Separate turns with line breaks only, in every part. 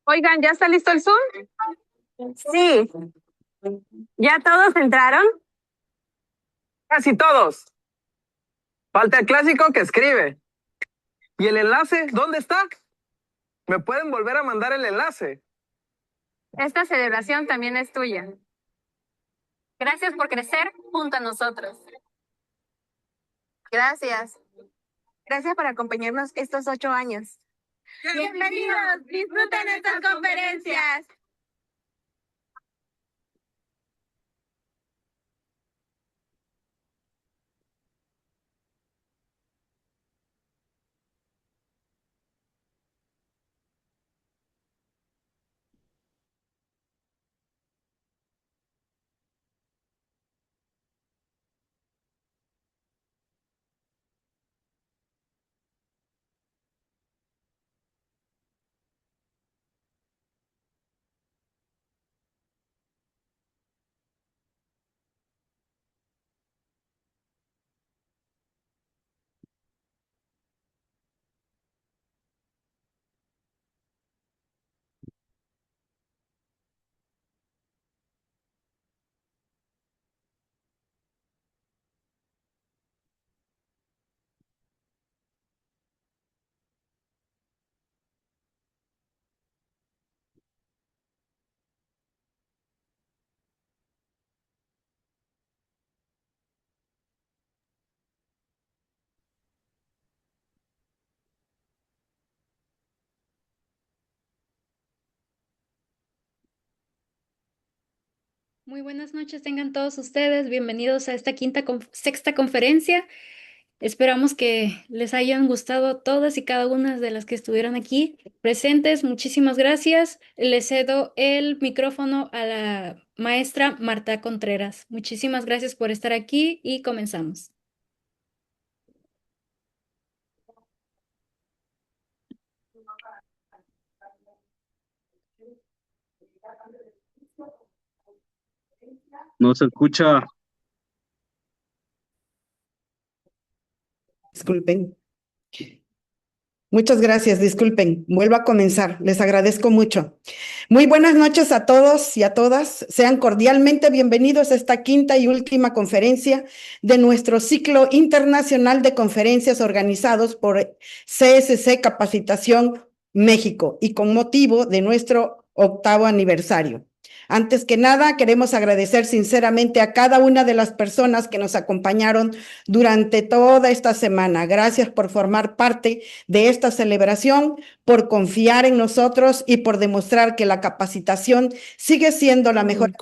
Oigan, ¿ya está listo el Zoom?
Sí, ¿ya todos entraron?
Casi todos. Falta el clásico que escribe. ¿Y el enlace? ¿Dónde está? ¿Me pueden volver a mandar el enlace?
Esta celebración también es tuya. Gracias por crecer junto a nosotros.
Gracias. Gracias por acompañarnos estos 8 años.
Bienvenidos, disfruten estas conferencias.
Muy buenas noches, tengan todos ustedes. Bienvenidos a esta sexta conferencia. Esperamos que les hayan gustado todas y cada una de las que estuvieron aquí presentes. Muchísimas gracias. Le cedo el micrófono a la maestra Marta Contreras. Muchísimas gracias por estar aquí y comenzamos.
No se escucha.
Disculpen. Muchas gracias, disculpen. Vuelvo a comenzar. Les agradezco mucho. Muy buenas noches a todos y a todas. Sean cordialmente bienvenidos a esta quinta y última conferencia de nuestro ciclo internacional de conferencias organizados por CSC Capacitación México y con motivo de nuestro 8º aniversario. Antes que nada, queremos agradecer sinceramente a cada una de las personas que nos acompañaron durante toda esta semana. Gracias por formar parte de esta celebración, por confiar en nosotros y por demostrar que la capacitación sigue siendo la mejor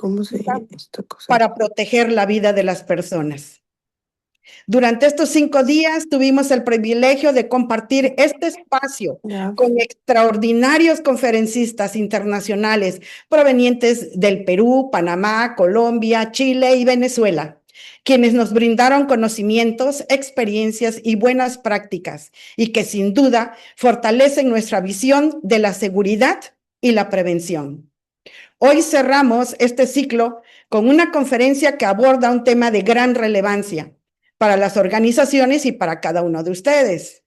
para proteger la vida de las personas. Durante estos 5 días tuvimos el privilegio de compartir este espacio con extraordinarios conferencistas internacionales provenientes del Perú, Panamá, Colombia, Chile y Venezuela, quienes nos brindaron conocimientos, experiencias y buenas prácticas y que sin duda fortalecen nuestra visión de la seguridad y la prevención. Hoy cerramos este ciclo con una conferencia que aborda un tema de gran relevancia para las organizaciones y para cada uno de ustedes.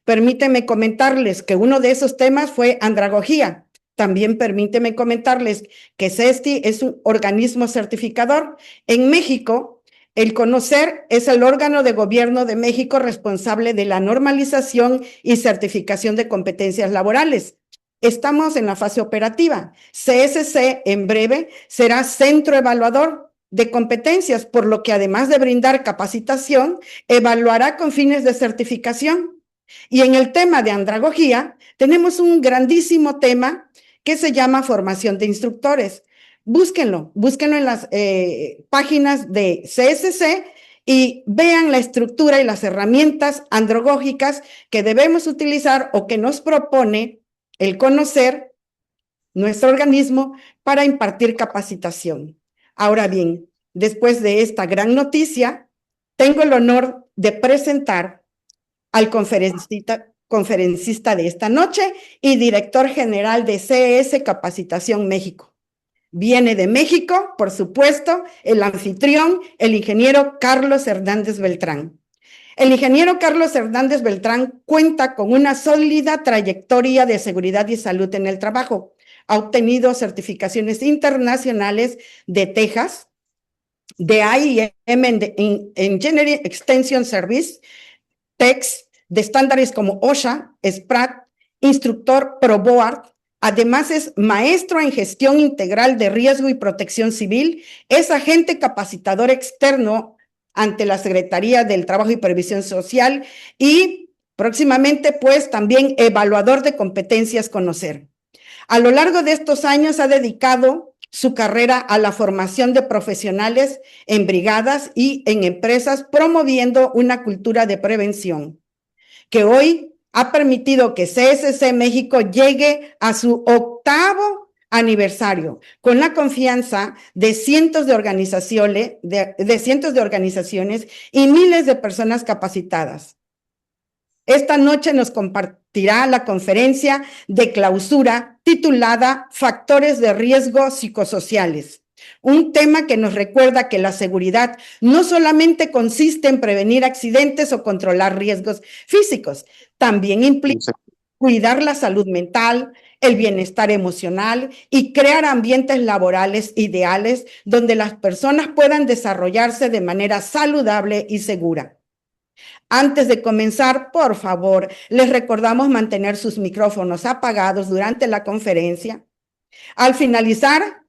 Permíteme comentarles que uno de esos temas fue andragogía. También permíteme comentarles que CESTI es un organismo certificador. En México, el CONOCER es el órgano de gobierno de México responsable de la normalización y certificación de competencias laborales. Estamos en la fase operativa. CSC en breve será centro evaluador de competencias, por lo que además de brindar capacitación, evaluará con fines de certificación. Y en el tema de andragogía, tenemos un grandísimo tema que se llama formación de instructores. Búsquenlo en las páginas de CSC y vean la estructura y las herramientas andragógicas que debemos utilizar o que nos propone el CONOCER, nuestro organismo, para impartir capacitación. Ahora bien, después de esta gran noticia, tengo el honor de presentar al conferencista de esta noche y director general de CS Capacitación México. Viene de México, por supuesto, el anfitrión, el ingeniero Carlos Hernández Beltrán. El ingeniero Carlos Hernández Beltrán cuenta con una sólida trayectoria de seguridad y salud en el trabajo. ha obtenido certificaciones internacionales de Texas, de IEM Engineering Extension Service, TEX, de estándares como OSHA, SPRAT, instructor ProBoard. Además es maestro en gestión integral de riesgo y protección civil, es agente capacitador externo ante la Secretaría del Trabajo y Previsión Social y próximamente pues también evaluador de competencias Conocer. A lo largo de estos años ha dedicado su carrera a la formación de profesionales en brigadas y en empresas, promoviendo una cultura de prevención, que hoy ha permitido que CSC México llegue a su 8º aniversario, con la confianza de cientos de organizaciones, y miles de personas capacitadas. Esta noche nos compartirá la conferencia de clausura titulada Factores de Riesgo Psicosociales, un tema que nos recuerda que la seguridad no solamente consiste en prevenir accidentes o controlar riesgos físicos, también implica cuidar la salud mental, el bienestar emocional y crear ambientes laborales ideales donde las personas puedan desarrollarse de manera saludable y segura. Antes de comenzar, por favor, les recordamos mantener sus micrófonos apagados durante la conferencia. Al finalizar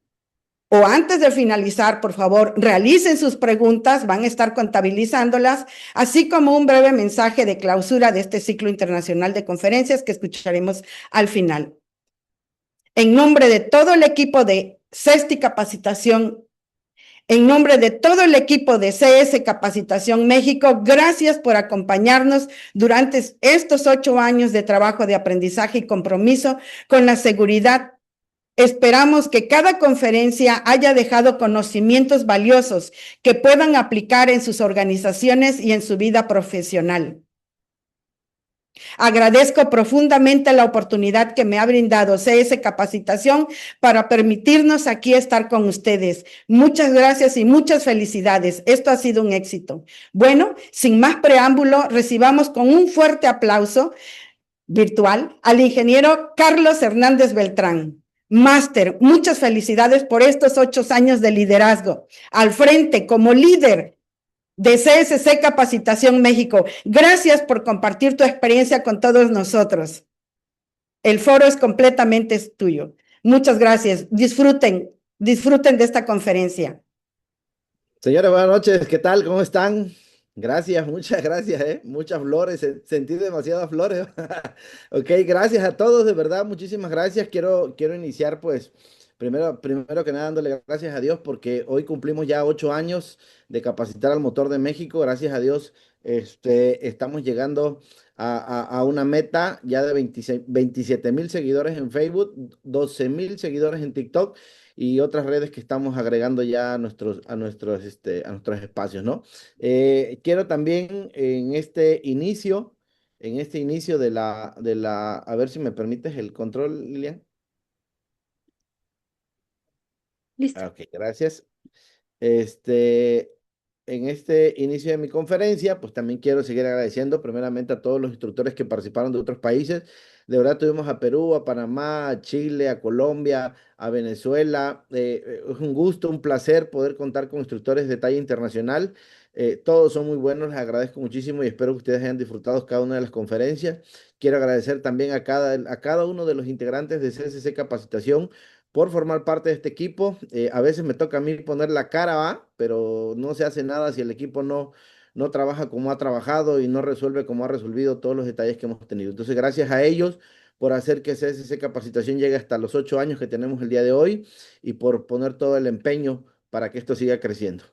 o antes de finalizar, por favor, realicen sus preguntas, van a estar contabilizándolas, así como un breve mensaje de clausura de este ciclo internacional de conferencias que escucharemos al final. En nombre de todo el equipo de CESTI Capacitación, en nombre de todo el equipo de CS Capacitación México, gracias por acompañarnos durante estos 8 años de trabajo de aprendizaje y compromiso con la seguridad. Esperamos que cada conferencia haya dejado conocimientos valiosos que puedan aplicar en sus organizaciones y en su vida profesional. Agradezco profundamente la oportunidad que me ha brindado CS Capacitación para permitirnos aquí estar con ustedes. Muchas gracias y muchas felicidades. Esto ha sido un éxito. Bueno, sin más preámbulo, recibamos con un fuerte aplauso virtual al ingeniero Carlos Hernández Beltrán. Máster, muchas felicidades por estos 8 años de liderazgo. Al frente, como líder de CSC Capacitación México. Gracias por compartir tu experiencia con todos nosotros. El foro es completamente tuyo. Muchas gracias. Disfruten de esta conferencia.
Señores, buenas noches. ¿Qué tal? ¿Cómo están? Gracias, muchas gracias, muchas flores, sentí demasiadas flores. Ok, gracias a todos, de verdad, muchísimas gracias. Quiero iniciar, pues, primero que nada, dándole gracias a Dios porque hoy cumplimos ya 8 años de capacitar al motor de México. Gracias a Dios, estamos llegando a una meta ya de 27,000 seguidores en Facebook, 12,000 seguidores en TikTok y otras redes que estamos agregando ya a nuestros espacios, ¿no? Quiero también en este inicio a ver si me permites el control, Lilian.
Listo.
Ok, gracias. En este inicio de mi conferencia, pues también quiero seguir agradeciendo primeramente a todos los instructores que participaron de otros países. De verdad tuvimos a Perú, a Panamá, a Chile, a Colombia, a Venezuela. Es un gusto, un placer poder contar con instructores de talla internacional. Todos son muy buenos, les agradezco muchísimo y espero que ustedes hayan disfrutado cada una de las conferencias. Quiero agradecer también a cada uno de los integrantes de CSC Capacitación por formar parte de este equipo. A veces me toca a mí poner la cara, ¿va? Pero no se hace nada si el equipo no trabaja como ha trabajado y no resuelve como ha resolvido todos los detalles que hemos tenido. Entonces, gracias a ellos por hacer que CSC Capacitación llegue hasta los 8 años que tenemos el día de hoy y por poner todo el empeño para que esto siga creciendo.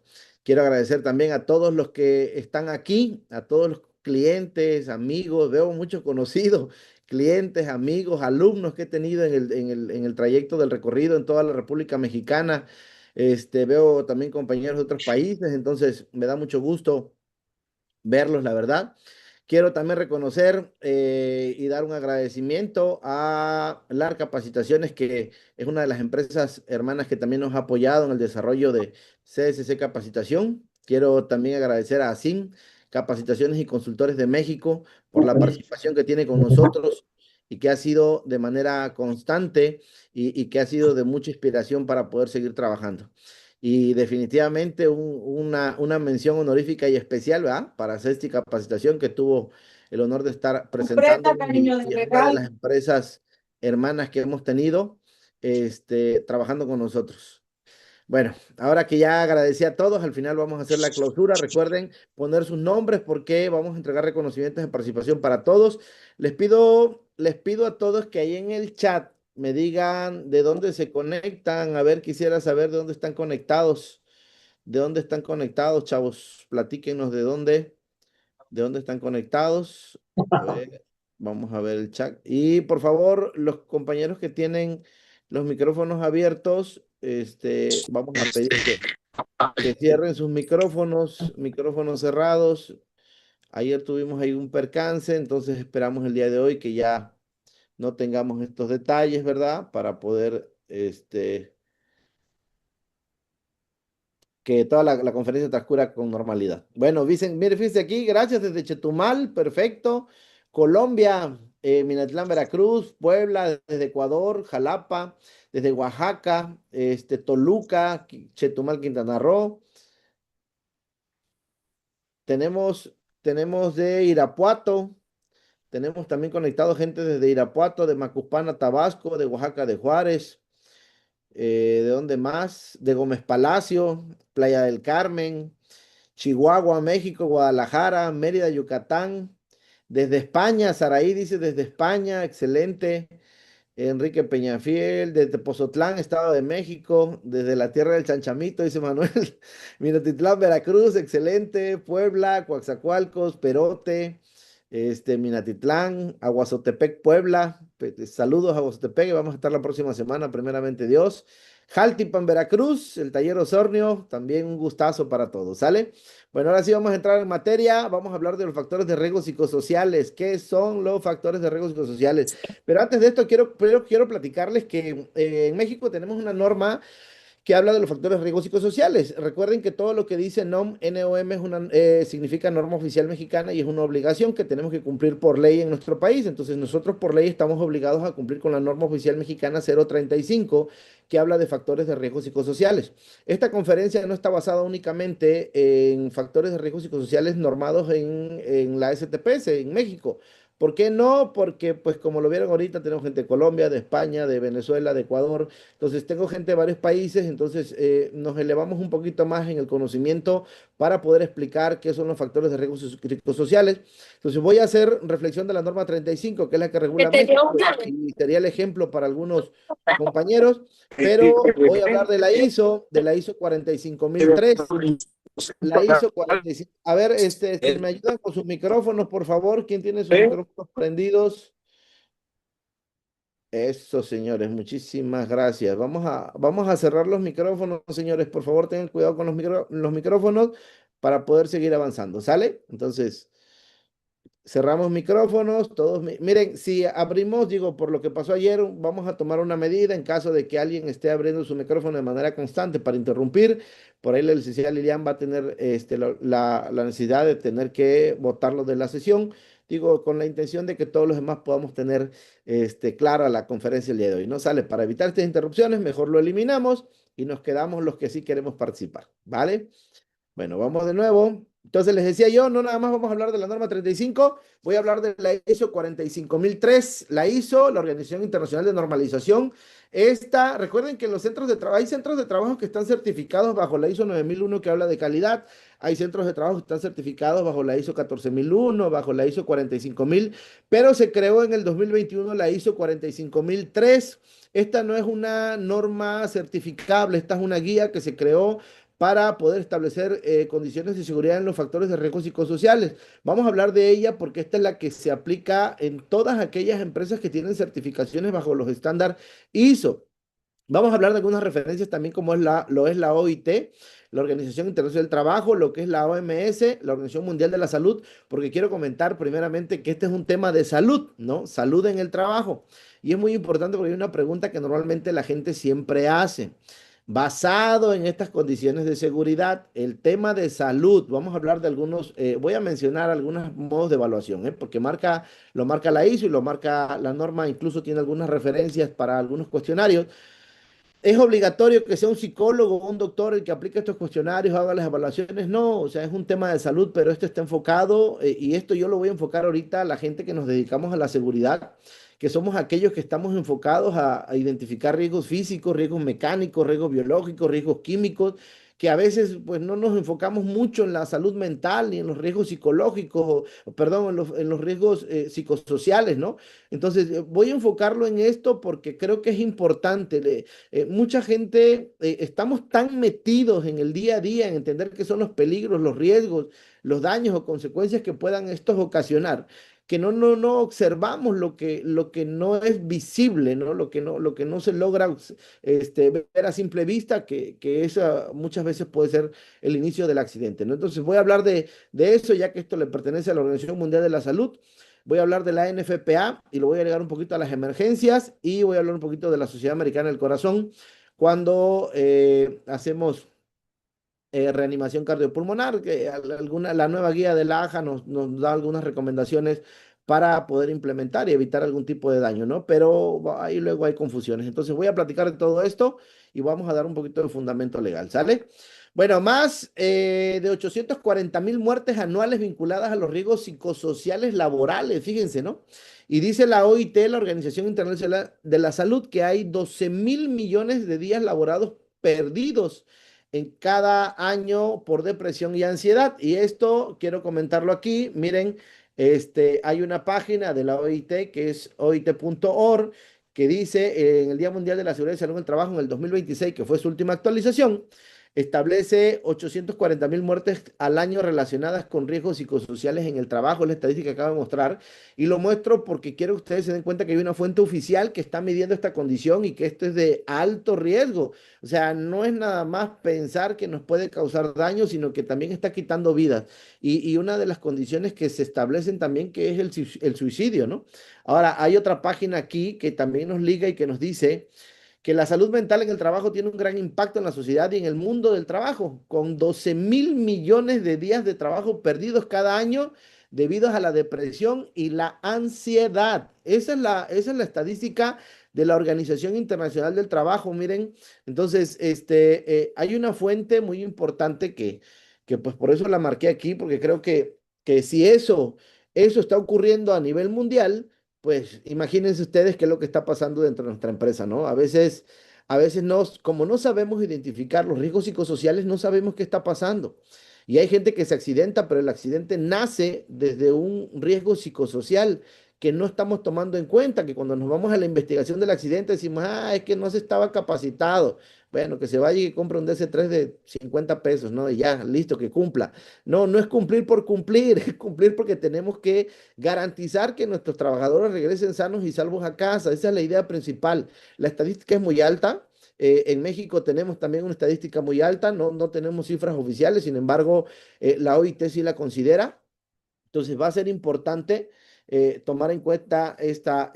Quiero agradecer también a todos los que están aquí, a todos los clientes, amigos, veo muchos conocidos, clientes, amigos, alumnos que he tenido en el trayecto del recorrido en toda la República Mexicana. Veo también compañeros de otros países, entonces me da mucho gusto verlos, la verdad. Quiero también reconocer y dar un agradecimiento a LAR Capacitaciones, que es una de las empresas hermanas que también nos ha apoyado en el desarrollo de CSC Capacitación. Quiero también agradecer a ASIN Capacitaciones y Consultores de México por la participación que tiene con nosotros y que ha sido de manera constante y que ha sido de mucha inspiración para poder seguir trabajando. Y definitivamente una mención honorífica y especial, ¿verdad? Para Cesti Capacitación, que tuvo el honor de estar presentándonos y es una de las empresas hermanas que hemos tenido trabajando con nosotros. Bueno, ahora que ya agradecí a todos, al final vamos a hacer la clausura. Recuerden poner sus nombres porque vamos a entregar reconocimientos de participación para todos. Les pido a todos que ahí en el chat me digan de dónde se conectan. A ver, quisiera saber de dónde están conectados. ¿De dónde están conectados, chavos? Platíquenos de dónde están conectados. A ver, vamos a ver el chat. Y por favor, los compañeros que tienen los micrófonos abiertos, vamos a pedir que cierren sus micrófonos cerrados. Ayer tuvimos ahí un percance, entonces esperamos el día de hoy que ya no tengamos estos detalles, ¿verdad? Para poder, que toda la conferencia transcurra con normalidad. Bueno, dicen, mire, fíjese aquí, gracias desde Chetumal, perfecto. Colombia, Minatitlán, Veracruz, Puebla, desde Ecuador, Jalapa, desde Oaxaca, Toluca, Chetumal, Quintana Roo. Tenemos de Irapuato, tenemos también conectado gente desde Irapuato, de Macuspana, Tabasco, de Oaxaca, de Juárez. ¿De dónde más? De Gómez Palacio, Playa del Carmen, Chihuahua, México, Guadalajara, Mérida, Yucatán. Desde España, Saraí dice desde España, excelente. Enrique Peñafiel, desde Pozotlán, Estado de México, desde la tierra del Chanchamito, dice Manuel. Minatitlán, Veracruz, excelente. Puebla, Coatzacoalcos, Perote, Minatitlán, Aguazotepec, Puebla. Saludos a Aguazotepec, vamos a estar la próxima semana, primeramente Dios. Jaltipan, Veracruz, el taller Osornio, también un gustazo para todos, ¿sale? Bueno, ahora sí vamos a entrar en materia, vamos a hablar de los factores de riesgo psicosociales. ¿Qué son los factores de riesgo psicosociales? Pero antes de esto, quiero platicarles que en México tenemos una norma que habla de los factores de riesgo psicosociales. Recuerden que todo lo que dice NOM, NOM significa norma oficial mexicana y es una obligación que tenemos que cumplir por ley en nuestro país. Entonces nosotros por ley estamos obligados a cumplir con la norma oficial mexicana 035 que habla de factores de riesgo psicosociales. Esta conferencia no está basada únicamente en factores de riesgo psicosociales normados en la STPS en México. ¿Por qué no? Porque, pues, como lo vieron ahorita, tenemos gente de Colombia, de España, de Venezuela, de Ecuador. Entonces, tengo gente de varios países. Entonces, nos elevamos un poquito más en el conocimiento para poder explicar qué son los factores de riesgo psicosociales. Entonces, voy a hacer reflexión de la norma 35, que es la que regula México, y sería el ejemplo para algunos compañeros. Pero voy a hablar de la ISO 45003. La ISO 45. A ver, si me ayudan con sus micrófonos, por favor. ¿Quién tiene sus micrófonos prendidos? Eso, señores, muchísimas gracias. Vamos a cerrar los micrófonos, señores. Por favor, tengan cuidado con los micrófonos para poder seguir avanzando. ¿Sale? Entonces, cerramos micrófonos, todos. Miren, si abrimos, digo, por lo que pasó ayer, vamos a tomar una medida en caso de que alguien esté abriendo su micrófono de manera constante para interrumpir. Por ahí la licenciada Lilian va a tener la necesidad de tener que votarlo de la sesión. Digo, con la intención de que todos los demás podamos tener clara la conferencia el día de hoy. No sale para evitar estas interrupciones, mejor lo eliminamos y nos quedamos los que sí queremos participar. ¿Vale? Bueno, vamos de nuevo. Entonces les decía yo, no nada más vamos a hablar de la norma 35, voy a hablar de la ISO 45003, la ISO, la Organización Internacional de Normalización. Recuerden que en los centros de trabajo, hay centros de trabajo que están certificados bajo la ISO 9001 que habla de calidad, hay centros de trabajo que están certificados bajo la ISO 14001, bajo la ISO 45000, pero se creó en el 2021 la ISO 45003. Esta no es una norma certificable, esta es una guía que se creó para poder establecer condiciones de seguridad en los factores de riesgo psicosociales. Vamos a hablar de ella porque esta es la que se aplica en todas aquellas empresas que tienen certificaciones bajo los estándares ISO. Vamos a hablar de algunas referencias también como lo es la OIT, la Organización Internacional del Trabajo, lo que es la OMS, la Organización Mundial de la Salud, porque quiero comentar primeramente que este es un tema de salud, ¿no? Salud en el trabajo. Y es muy importante porque hay una pregunta que normalmente la gente siempre hace. Basado en estas condiciones de seguridad, el tema de salud, vamos a hablar de algunos, voy a mencionar algunos modos de evaluación, porque lo marca la ISO y lo marca la norma, incluso tiene algunas referencias para algunos cuestionarios. ¿Es obligatorio que sea un psicólogo o un doctor el que aplique estos cuestionarios, haga las evaluaciones? No, o sea, es un tema de salud, pero esto está enfocado, y esto yo lo voy a enfocar ahorita a la gente que nos dedicamos a la seguridad, que somos aquellos que estamos enfocados a identificar riesgos físicos, riesgos mecánicos, riesgos biológicos, riesgos químicos, que a veces pues no nos enfocamos mucho en la salud mental ni en los riesgos psicológicos, perdón, en los riesgos psicosociales, ¿no? Entonces, voy a enfocarlo en esto porque creo que es importante. Mucha gente, estamos tan metidos en el día a día, en entender qué son los peligros, los riesgos, los daños o consecuencias que puedan estos ocasionar, que no observamos lo que no es visible, ¿no? Lo que no se logra ver a simple vista, que eso muchas veces puede ser el inicio del accidente, ¿no? Entonces voy a hablar de eso, ya que esto le pertenece a la Organización Mundial de la Salud. Voy a hablar de la NFPA y lo voy a agregar un poquito a las emergencias y voy a hablar un poquito de la Sociedad Americana del Corazón cuando hacemos reanimación cardiopulmonar, que la nueva guía de la AJA nos da algunas recomendaciones para poder implementar y evitar algún tipo de daño, ¿no? Pero ahí luego hay confusiones. Entonces voy a platicar de todo esto y vamos a dar un poquito de fundamento legal, ¿sale? Bueno, más de 840,000 muertes anuales vinculadas a los riesgos psicosociales laborales, fíjense, ¿no? Y dice la OIT, la Organización Internacional de la Salud, que hay 12,000 millones de días laborados perdidos en cada año por depresión y ansiedad. Y esto quiero comentarlo aquí. Miren, hay una página de la OIT que es oit.org que dice en el Día Mundial de la Seguridad y Salud en el Trabajo en el 2026, que fue su última actualización, establece 840,000 muertes al año relacionadas con riesgos psicosociales en el trabajo, la estadística que acabo de mostrar, y lo muestro porque quiero que ustedes se den cuenta que hay una fuente oficial que está midiendo esta condición y que esto es de alto riesgo. O sea, no es nada más pensar que nos puede causar daño, sino que también está quitando vidas. Y una de las condiciones que se establecen también que es el suicidio, ¿no? Ahora, hay otra página aquí que también nos liga y que nos dice que la salud mental en el trabajo tiene un gran impacto en la sociedad y en el mundo del trabajo, con 12,000 millones de días de trabajo perdidos cada año debido a la depresión y la ansiedad. Esa es la estadística de la Organización Internacional del Trabajo, miren. Entonces, hay una fuente muy importante que pues por eso la marqué aquí, porque creo que si eso está ocurriendo a nivel mundial, pues imagínense ustedes qué es lo que está pasando dentro de nuestra empresa, ¿no? A veces como no sabemos identificar los riesgos psicosociales, no sabemos qué está pasando. Y hay gente que se accidenta, pero el accidente nace desde un riesgo psicosocial que no estamos tomando en cuenta, que cuando nos vamos a la investigación del accidente decimos, es que no se estaba capacitado. Bueno, que se vaya y compre un DC-3 de 50 pesos, ¿no? Y ya, listo, que cumpla. No, no es cumplir por cumplir, es cumplir porque tenemos que garantizar que nuestros trabajadores regresen sanos y salvos a casa. Esa es la idea principal. La estadística es muy alta. En México tenemos también una estadística muy alta, no tenemos cifras oficiales, sin embargo, la OIT sí la considera. Entonces va a ser importante tomar en cuenta esta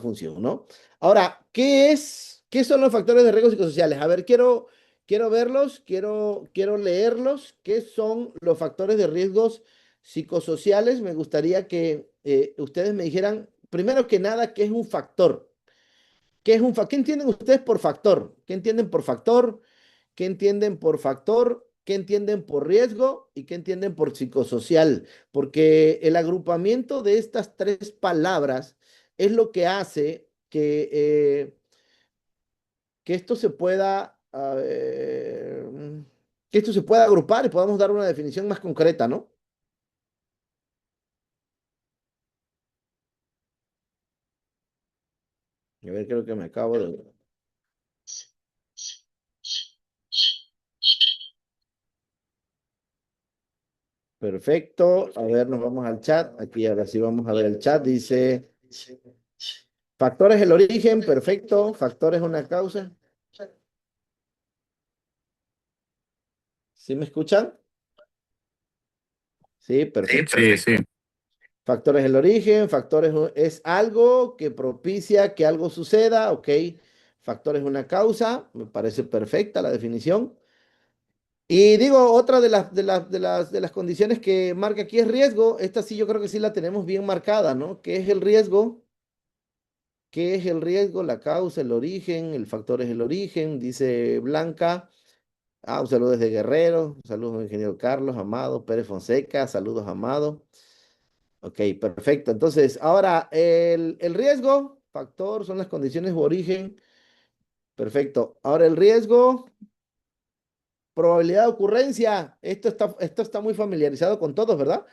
función, ¿no? Ahora, ¿qué son los factores de riesgo psicosociales? A ver, quiero verlos, quiero leerlos. ¿Qué son los factores de riesgos psicosociales? Me gustaría que ustedes me dijeran, primero que nada, ¿qué es un factor? ¿Qué entienden ustedes por factor? ¿Qué entienden por factor? ¿Qué entienden por factor? ¿Qué entienden por riesgo? ¿Y qué entienden por psicosocial? Porque el agrupamiento de estas tres palabras es lo que hace que esto se pueda, que esto se pueda agrupar y podamos dar una definición más concreta, ¿no? A ver, creo que me acabo de... Perfecto. A ver, nos vamos al chat. Aquí ahora sí vamos a ver el chat. Dice, factor es el origen. Perfecto. Factor es una causa. ¿Sí me escuchan? Sí, perfecto.
Sí, sí.
Factor es el origen. Factor es algo que propicia que algo suceda. Ok. Factor es una causa, me parece perfecta la definición. Y digo, otra de las condiciones que marca aquí es riesgo. Esta sí yo creo que sí la tenemos bien marcada, ¿no? ¿Qué es el riesgo? ¿Qué es el riesgo? La causa, el origen, el factor es el origen, dice Blanca. Un saludo desde Guerrero, saludos ingeniero Carlos, Amado, Pérez Fonseca, saludos Amado. Ok, perfecto. Entonces, ahora el riesgo, factor, son las condiciones u origen. Perfecto. Ahora el riesgo, probabilidad de ocurrencia. Esto está muy familiarizado con todos, ¿verdad?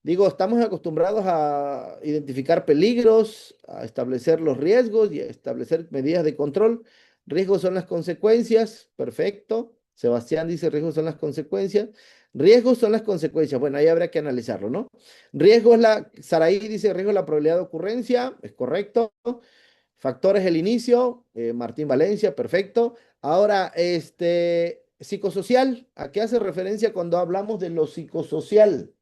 Digo, estamos acostumbrados a identificar peligros, a establecer los riesgos y a establecer medidas de control. Riesgos son las consecuencias, perfecto. Sebastián dice, riesgos son las consecuencias. Riesgos son las consecuencias. Bueno, ahí habrá que analizarlo, ¿no? Saraí dice, riesgo es la probabilidad de ocurrencia, es correcto. Factores el inicio, Martín Valencia, perfecto. Ahora, psicosocial, ¿a qué hace referencia cuando hablamos de lo psicosocial?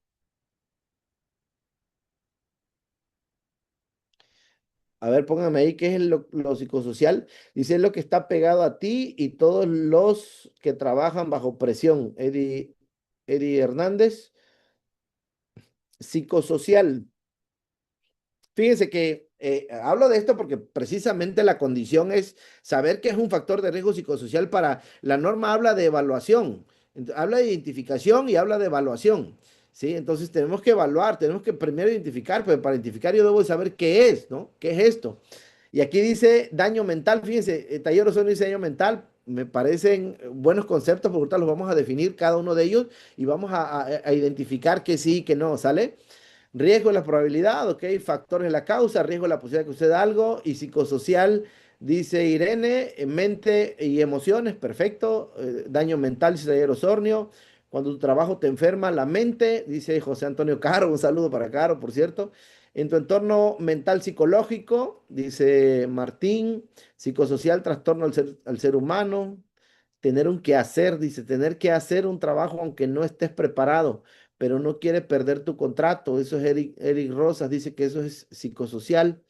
A ver, póngame ahí qué es lo psicosocial. Dice es lo que está pegado a ti y todos los que trabajan bajo presión. Eddie Hernández, psicosocial. Fíjense que hablo de esto porque precisamente la condición es saber que es un factor de riesgo psicosocial para, la norma habla de evaluación, habla de identificación y habla de evaluación, ¿sí? Entonces tenemos que evaluar, tenemos que primero identificar, pero para identificar yo debo saber qué es, ¿no? ¿Qué es esto? Y aquí dice daño mental, fíjense, taller Osorno dice daño mental, me parecen buenos conceptos, porque ahorita los vamos a definir cada uno de ellos y vamos a identificar que sí y que no, ¿sale? Riesgo es la probabilidad, ok. Factores es la causa, riesgo es la posibilidad que suceda algo. Y psicosocial, dice Irene, mente y emociones, perfecto. Daño mental, dice Taller Osornio. Cuando tu trabajo te enferma la mente, dice José Antonio Caro, un saludo para Caro, por cierto. En tu entorno mental psicológico, dice Martín. Psicosocial, trastorno al ser humano. Tener un quehacer, dice, tener que hacer un trabajo aunque no estés preparado, pero no quiere perder tu contrato. Eso es Eric Rosas, dice que eso es psicosocial.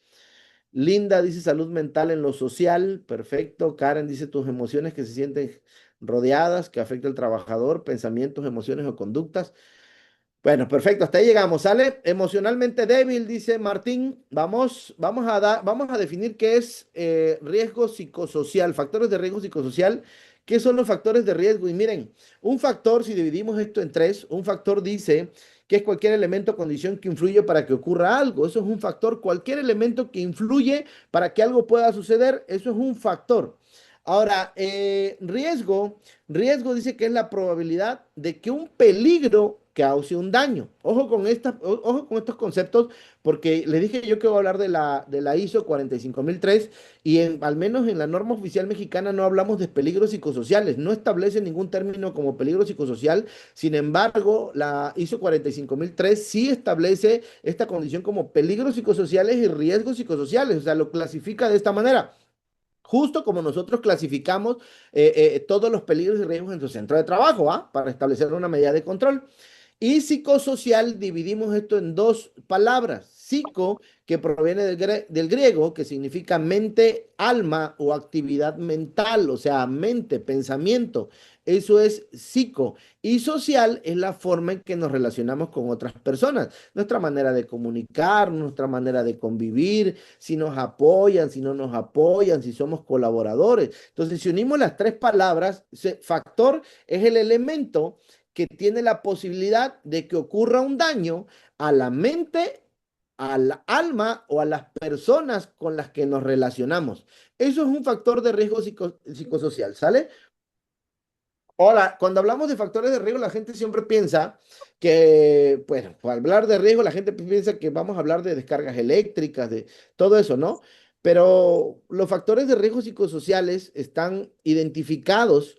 Linda dice salud mental en lo social, perfecto. Karen dice tus emociones que se sienten rodeadas, que afecta al trabajador, pensamientos, emociones o conductas. Bueno, perfecto, hasta ahí llegamos, ¿sale? Emocionalmente débil, dice Martín. Vamos a definir qué es riesgo psicosocial, factores de riesgo psicosocial. ¿Qué son los factores de riesgo? Y miren, un factor, si dividimos esto en tres, un factor dice que es cualquier elemento o condición que influye para que ocurra algo. Eso es un factor, cualquier elemento que influye para que algo pueda suceder, eso es un factor. Ahora, riesgo dice que es la probabilidad de que un peligro cause un daño. Ojo con estos conceptos, porque les dije yo que voy a hablar de la ISO 45003 y al menos en la norma oficial mexicana no hablamos de peligros psicosociales, no establece ningún término como peligro psicosocial. Sin embargo, la ISO 45003 sí establece esta condición como peligros psicosociales y riesgos psicosociales, o sea, lo clasifica de esta manera. Justo como nosotros clasificamos todos los peligros y riesgos en tu centro de trabajo, ¿ah? Para establecer una medida de control. Y psicosocial dividimos esto en dos palabras. Psico, que proviene del griego, que significa mente, alma o actividad mental, o sea, mente, pensamiento. Eso es psico. Y social es la forma en que nos relacionamos con otras personas. Nuestra manera de comunicar, nuestra manera de convivir, si nos apoyan, si no nos apoyan, si somos colaboradores. Entonces, si unimos las tres palabras, factor es el elemento que tiene la posibilidad de que ocurra un daño a la mente, al alma o a las personas con las que nos relacionamos. Eso es un factor de riesgo psicosocial, ¿sale? Ahora, cuando hablamos de factores de riesgo, la gente siempre piensa que, bueno, al hablar de riesgo, la gente piensa que vamos a hablar de descargas eléctricas, de todo eso, ¿no? Pero los factores de riesgo psicosociales están identificados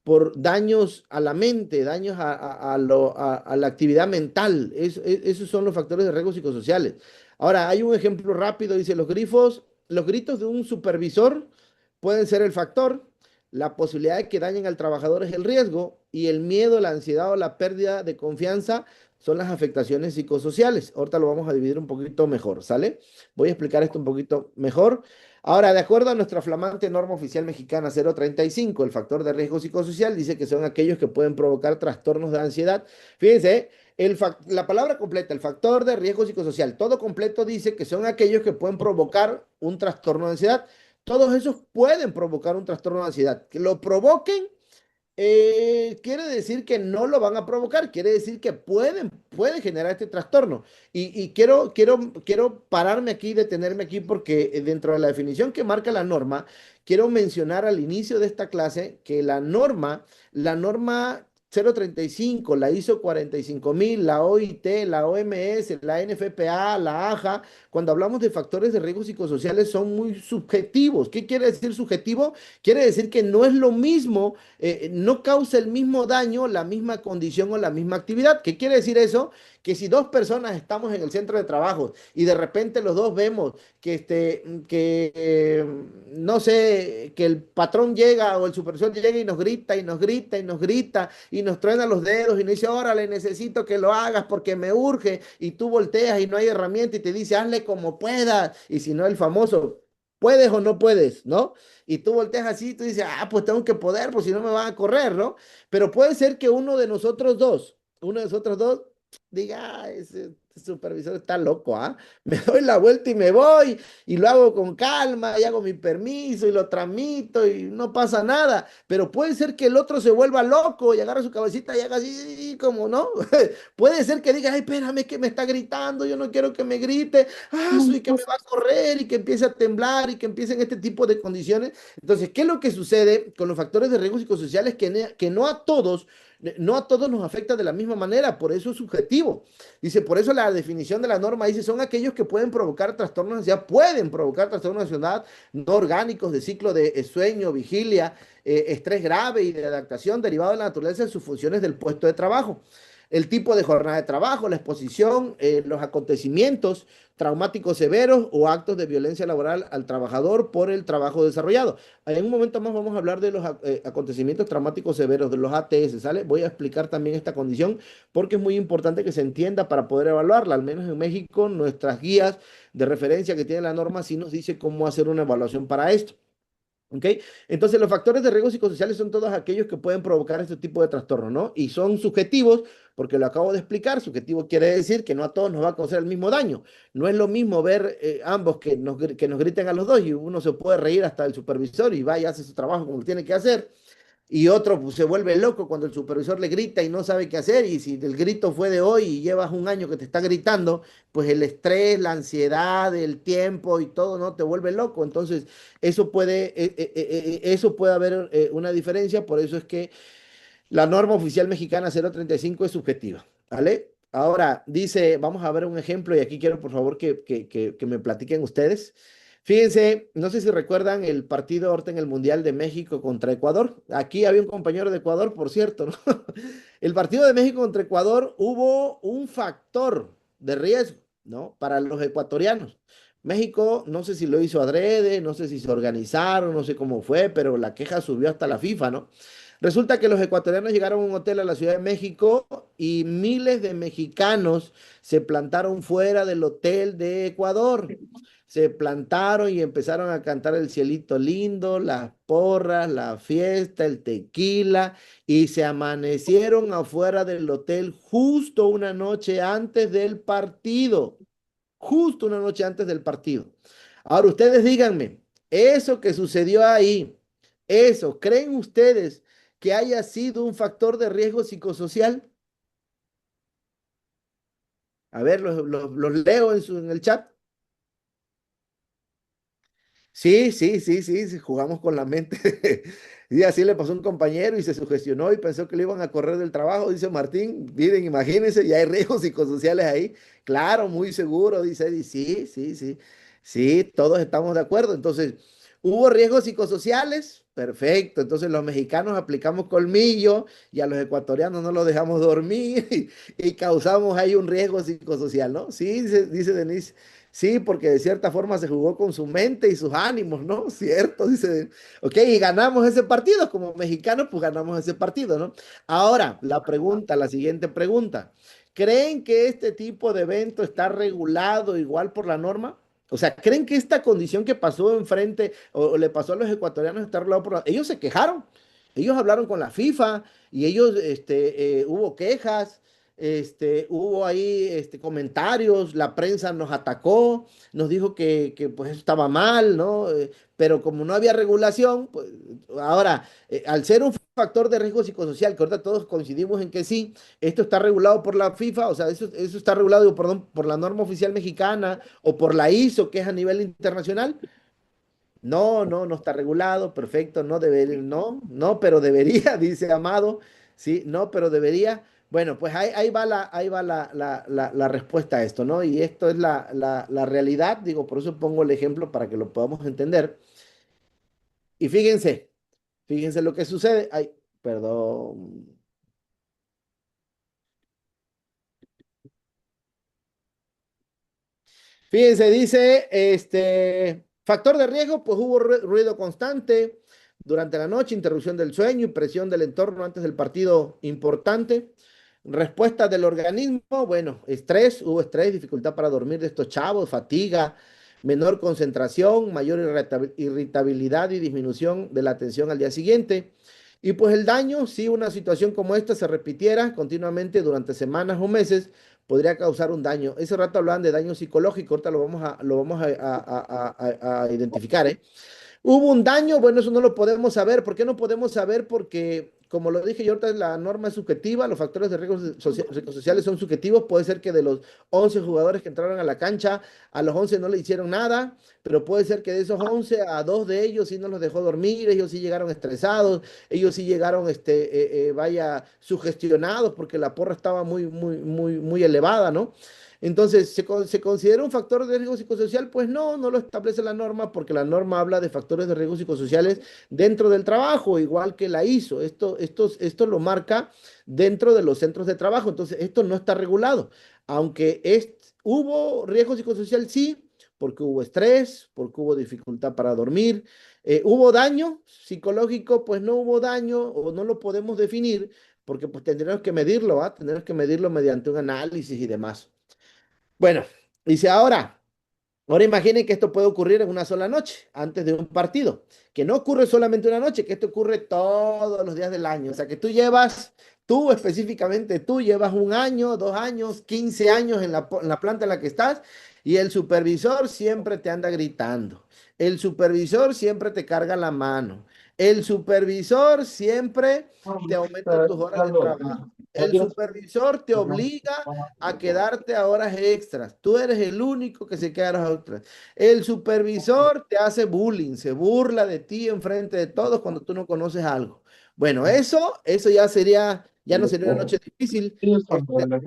por daños a la mente, daños a la actividad mental. Esos son los factores de riesgo psicosociales. Ahora, hay un ejemplo rápido, dice los gritos de un supervisor pueden ser el factor. La posibilidad de que dañen al trabajador es el riesgo y el miedo, la ansiedad o la pérdida de confianza son las afectaciones psicosociales. Ahorita lo vamos a dividir un poquito mejor, ¿sale? Voy a explicar esto un poquito mejor. Ahora, de acuerdo a nuestra flamante norma oficial mexicana 035, el factor de riesgo psicosocial dice que son aquellos que pueden provocar trastornos de ansiedad. Fíjense, la palabra completa, el factor de riesgo psicosocial, todo completo dice que son aquellos que pueden provocar un trastorno de ansiedad. Todos esos pueden provocar un trastorno de ansiedad. Que lo provoquen quiere decir que no lo van a provocar, quiere decir que pueden generar este trastorno. Y quiero pararme aquí, detenerme aquí, porque dentro de la definición que marca la norma, quiero mencionar al inicio de esta clase que la norma 035, la ISO 45000, la OIT, la OMS, la NFPA, la AJA, cuando hablamos de factores de riesgo psicosociales son muy subjetivos. ¿Qué quiere decir subjetivo? Quiere decir que no es lo mismo, no causa el mismo daño, la misma condición o la misma actividad. ¿Qué quiere decir eso? Que si dos personas estamos en el centro de trabajo y de repente los dos vemos no sé, que el patrón llega o el supervisor llega y nos grita y nos grita y nos grita y nos truena los dedos y nos dice, órale, necesito que lo hagas porque me urge, y tú volteas y no hay herramienta y te dice, hazle como puedas, y si no, el famoso, ¿puedes o no puedes? ¿No? Y tú volteas así y tú dices, pues tengo que poder, pues si no me van a correr, ¿no? Pero puede ser que uno de nosotros dos diga, ese supervisor está loco, ¿ah? Me doy la vuelta y me voy y lo hago con calma y hago mi permiso y lo tramito y no pasa nada. Pero puede ser que el otro se vuelva loco y agarre su cabecita y haga así, como no. Puede ser que diga, ay, espérame, que me está gritando, yo no quiero que me grite, y que me va a correr y que empiece a temblar y que empiecen este tipo de condiciones. Entonces, ¿qué es lo que sucede con los factores de riesgo psicosociales? Que no a todos nos afecta de la misma manera, por eso es subjetivo. Dice, por eso la definición de la norma dice, son aquellos que pueden provocar trastornos de ansiedad, pueden provocar trastornos de ansiedad no orgánicos de ciclo de sueño, vigilia, estrés grave y de adaptación derivado de la naturaleza de sus funciones del puesto de trabajo. El tipo de jornada de trabajo, la exposición, los acontecimientos traumáticos severos o actos de violencia laboral al trabajador por el trabajo desarrollado. En un momento más vamos a hablar de los acontecimientos traumáticos severos, de los ATS, ¿sale? Voy a explicar también esta condición porque es muy importante que se entienda para poder evaluarla. Al menos en México, nuestras guías de referencia que tiene la norma sí nos dice cómo hacer una evaluación para esto. ¿Ok? Entonces, los factores de riesgo psicosociales son todos aquellos que pueden provocar este tipo de trastorno, ¿no? Y son subjetivos, porque lo acabo de explicar. Subjetivo quiere decir que no a todos nos va a causar el mismo daño. No es lo mismo ver ambos que nos griten a los dos y uno se puede reír hasta el supervisor y va y hace su trabajo como tiene que hacer. Y otro pues, se vuelve loco cuando el supervisor le grita y no sabe qué hacer. Y si el grito fue de hoy y llevas un año que te está gritando, pues el estrés, la ansiedad, el tiempo y todo, ¿no? Te vuelve loco. Entonces, eso puede haber una diferencia. Por eso es que la norma oficial mexicana 035 es subjetiva, ¿vale? Ahora, dice, vamos a ver un ejemplo y aquí quiero por favor que me platiquen ustedes. Fíjense, no sé si recuerdan el partido ahorita en el Mundial de México contra Ecuador. Aquí había un compañero de Ecuador, por cierto, ¿no? El partido de México contra Ecuador hubo un factor de riesgo, ¿no? Para los ecuatorianos. México, no sé si lo hizo adrede, no sé si se organizaron, no sé cómo fue, pero la queja subió hasta la FIFA, ¿no? Resulta que los ecuatorianos llegaron a un hotel a la Ciudad de México y miles de mexicanos se plantaron fuera del hotel de Ecuador. Se plantaron y empezaron a cantar el cielito lindo, las porras, la fiesta, el tequila, y se amanecieron afuera del hotel justo una noche antes del partido. Justo una noche antes del partido. Ahora ustedes díganme, eso que sucedió ahí, ¿creen ustedes que haya sido un factor de riesgo psicosocial? A ver, los leo en el chat. Sí, sí, sí, sí, sí, jugamos con la mente. Y así le pasó a un compañero y se sugestionó y pensó que le iban a correr del trabajo, dice Martín. Miren, imagínense, ya hay riesgos psicosociales ahí. Claro, muy seguro, dice Eddie. Sí, sí, sí. Sí, todos estamos de acuerdo. Entonces, ¿hubo riesgos psicosociales? Perfecto. Entonces, los mexicanos aplicamos colmillo y a los ecuatorianos no los dejamos dormir y causamos ahí un riesgo psicosocial, ¿no? Sí, dice Denise. Sí, porque de cierta forma se jugó con su mente y sus ánimos, ¿no? Cierto, dice. Ok, y ganamos ese partido. Como mexicanos, pues ganamos ese partido, ¿no? Ahora, la siguiente pregunta. ¿Creen que este tipo de evento está regulado igual por la norma? O sea, ¿creen que esta condición que pasó enfrente o le pasó a los ecuatorianos está regulado por la... Ellos se quejaron, ellos hablaron con la FIFA y ellos, hubo quejas, hubo ahí comentarios, la prensa nos atacó, nos dijo que pues eso estaba mal, ¿no? Pero como no había regulación, pues ahora, al ser un factor de riesgo psicosocial, que ahorita todos coincidimos en que sí, esto está regulado por la FIFA, o sea, eso está regulado, digo, perdón, por la norma oficial mexicana o por la ISO, que es a nivel internacional. No, no, no está regulado, perfecto, no debería, no, no, pero debería, dice Amado, sí, no, pero debería. Bueno, pues ahí va la respuesta a esto, ¿no? Y esto es la realidad, digo, por eso pongo el ejemplo para que lo podamos entender. Y fíjense lo que sucede. Ay, perdón. Fíjense, dice, factor de riesgo, pues hubo ruido constante durante la noche, interrupción del sueño y presión del entorno antes del partido importante. Respuesta del organismo, bueno, estrés, hubo estrés, dificultad para dormir de estos chavos, fatiga, menor concentración, mayor irritabilidad y disminución de la atención al día siguiente. Y pues el daño, si una situación como esta se repitiera continuamente durante semanas o meses, podría causar un daño. Ese rato hablaban de daño psicológico, ahorita lo vamos a identificar, ¿eh? ¿Hubo un daño? Bueno, eso no lo podemos saber. ¿Por qué no podemos saber? Porque, como lo dije yo, ahorita la norma es subjetiva, los factores de riesgo psicosociales son subjetivos. Puede ser que de los 11 jugadores que entraron a la cancha, a los 11 no le hicieron nada, pero puede ser que de esos 11 a dos de ellos sí no los dejó dormir, ellos sí llegaron estresados, ellos sí llegaron, vaya, sugestionados porque la porra estaba muy, muy, muy, muy elevada, ¿no? Entonces, ¿se considera un factor de riesgo psicosocial? Pues no, no lo establece la norma porque la norma habla de factores de riesgo psicosociales dentro del trabajo, igual que la ISO. Esto lo marca dentro de los centros de trabajo. Entonces, esto no está regulado. Aunque hubo riesgo psicosocial, sí, porque hubo estrés, porque hubo dificultad para dormir. ¿Hubo daño psicológico? Pues no hubo daño o no lo podemos definir porque pues tendremos que medirlo, ¿ah? Tendremos que medirlo mediante un análisis y demás. Bueno, dice ahora imaginen que esto puede ocurrir en una sola noche, antes de un partido, que no ocurre solamente una noche, que esto ocurre todos los días del año. O sea, que tú específicamente, tú llevas un año, 2 años, 15 años en la planta en la que estás y el supervisor siempre te anda gritando. El supervisor siempre te carga la mano. El supervisor siempre te aumenta tus horas de trabajo. El supervisor te obliga a quedarte a horas extras. Tú eres el único que se queda a horas extras. El supervisor te hace bullying, se burla de ti enfrente de todos cuando tú no conoces algo. Bueno, eso ya no sería una noche difícil.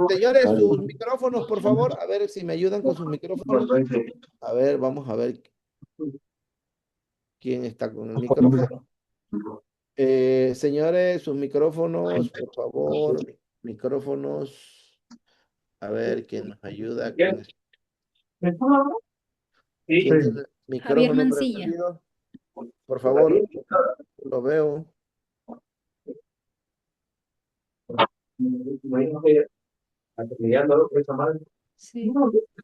Señores, sus micrófonos, por favor, a ver si me ayudan con sus micrófonos. A ver, vamos a ver quién está con el micrófono. Señores, sus micrófonos, por favor, micrófonos. A ver quién nos ayuda con esto. ¿Quién tiene el
Javier
micrófono
Mancilla.
prendido? Por favor, lo veo.
Sí.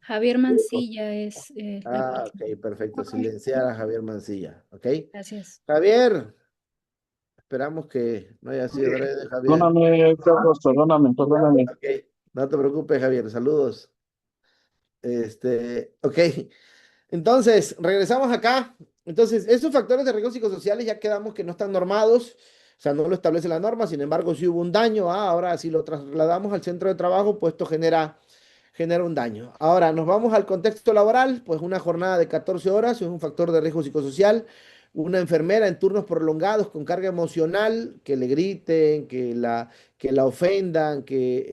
Javier Mancilla es la
Ah,
persona.
ok, perfecto. Silenciar a Javier Mancilla, ¿ok?
Gracias.
Javier, esperamos que no haya sido adrede, Javier.
Perdóname, Carlos, perdóname.
Ok, no te preocupes, Javier. Saludos. Ok. Entonces, regresamos acá. Entonces, esos factores de riesgo psicosociales ya quedamos que no están normados, o sea, no lo establece la norma, sin embargo, si hubo un daño, ahora si lo trasladamos al centro de trabajo, pues esto genera un daño. Ahora, nos vamos al contexto laboral, pues una jornada de 14 horas es un factor de riesgo psicosocial. Una enfermera en turnos prolongados con carga emocional, que le griten, que la ofendan, que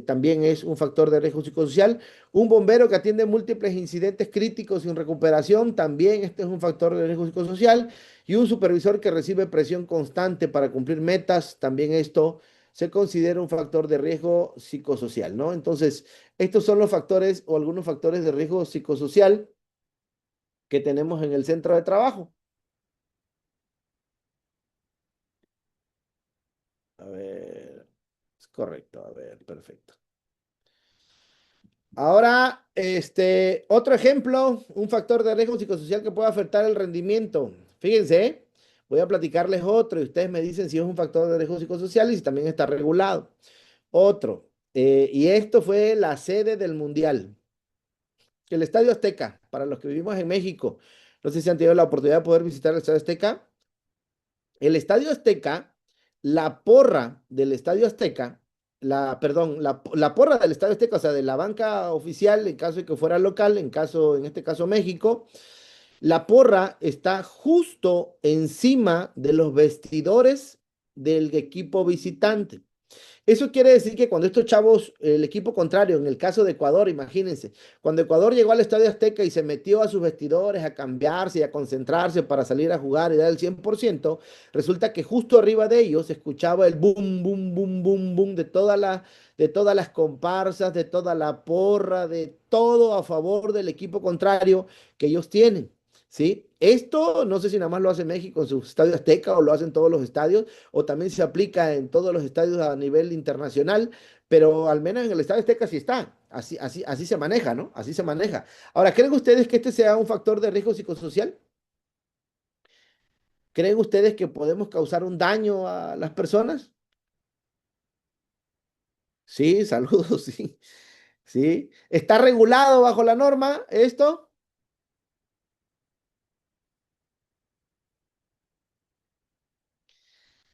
también es un factor de riesgo psicosocial. Un bombero que atiende múltiples incidentes críticos sin recuperación, también este es un factor de riesgo psicosocial. Y un supervisor que recibe presión constante para cumplir metas, también esto se considera un factor de riesgo psicosocial, ¿no? Entonces, estos son los factores o algunos factores de riesgo psicosocial que tenemos en el centro de trabajo. A ver, es correcto, a ver, perfecto. Ahora, otro ejemplo, un factor de riesgo psicosocial que puede afectar el rendimiento. Fíjense, voy a platicarles otro y ustedes me dicen si es un factor de riesgo psicosocial y si también está regulado. Otro, y esto fue la sede del Mundial, el Estadio Azteca, para los que vivimos en México. No sé si han tenido la oportunidad de poder visitar el Estadio Azteca. El Estadio Azteca, la porra del Estadio Azteca, perdón, la porra del Estadio Azteca, o sea, de la banca oficial, en caso de que fuera local, en este caso México, la porra está justo encima de los vestidores del equipo visitante. Eso quiere decir que cuando estos chavos, el equipo contrario, en el caso de Ecuador, imagínense, cuando Ecuador llegó al Estadio Azteca y se metió a sus vestidores a cambiarse y a concentrarse para salir a jugar y dar el 100%, resulta que justo arriba de ellos se escuchaba el boom, boom, boom, boom, boom de todas las comparsas, de toda la porra, de todo a favor del equipo contrario que ellos tienen. ¿Sí? Esto no sé si nada más lo hace México en su estadio Azteca o lo hacen todos los estadios o también se aplica en todos los estadios a nivel internacional, pero al menos en el Estadio Azteca sí está. Así se maneja, ¿no? Así se maneja. Ahora, ¿creen ustedes que este sea un factor de riesgo psicosocial? ¿Creen ustedes que podemos causar un daño a las personas? Sí, saludos, sí. Sí. ¿Está regulado bajo la norma esto?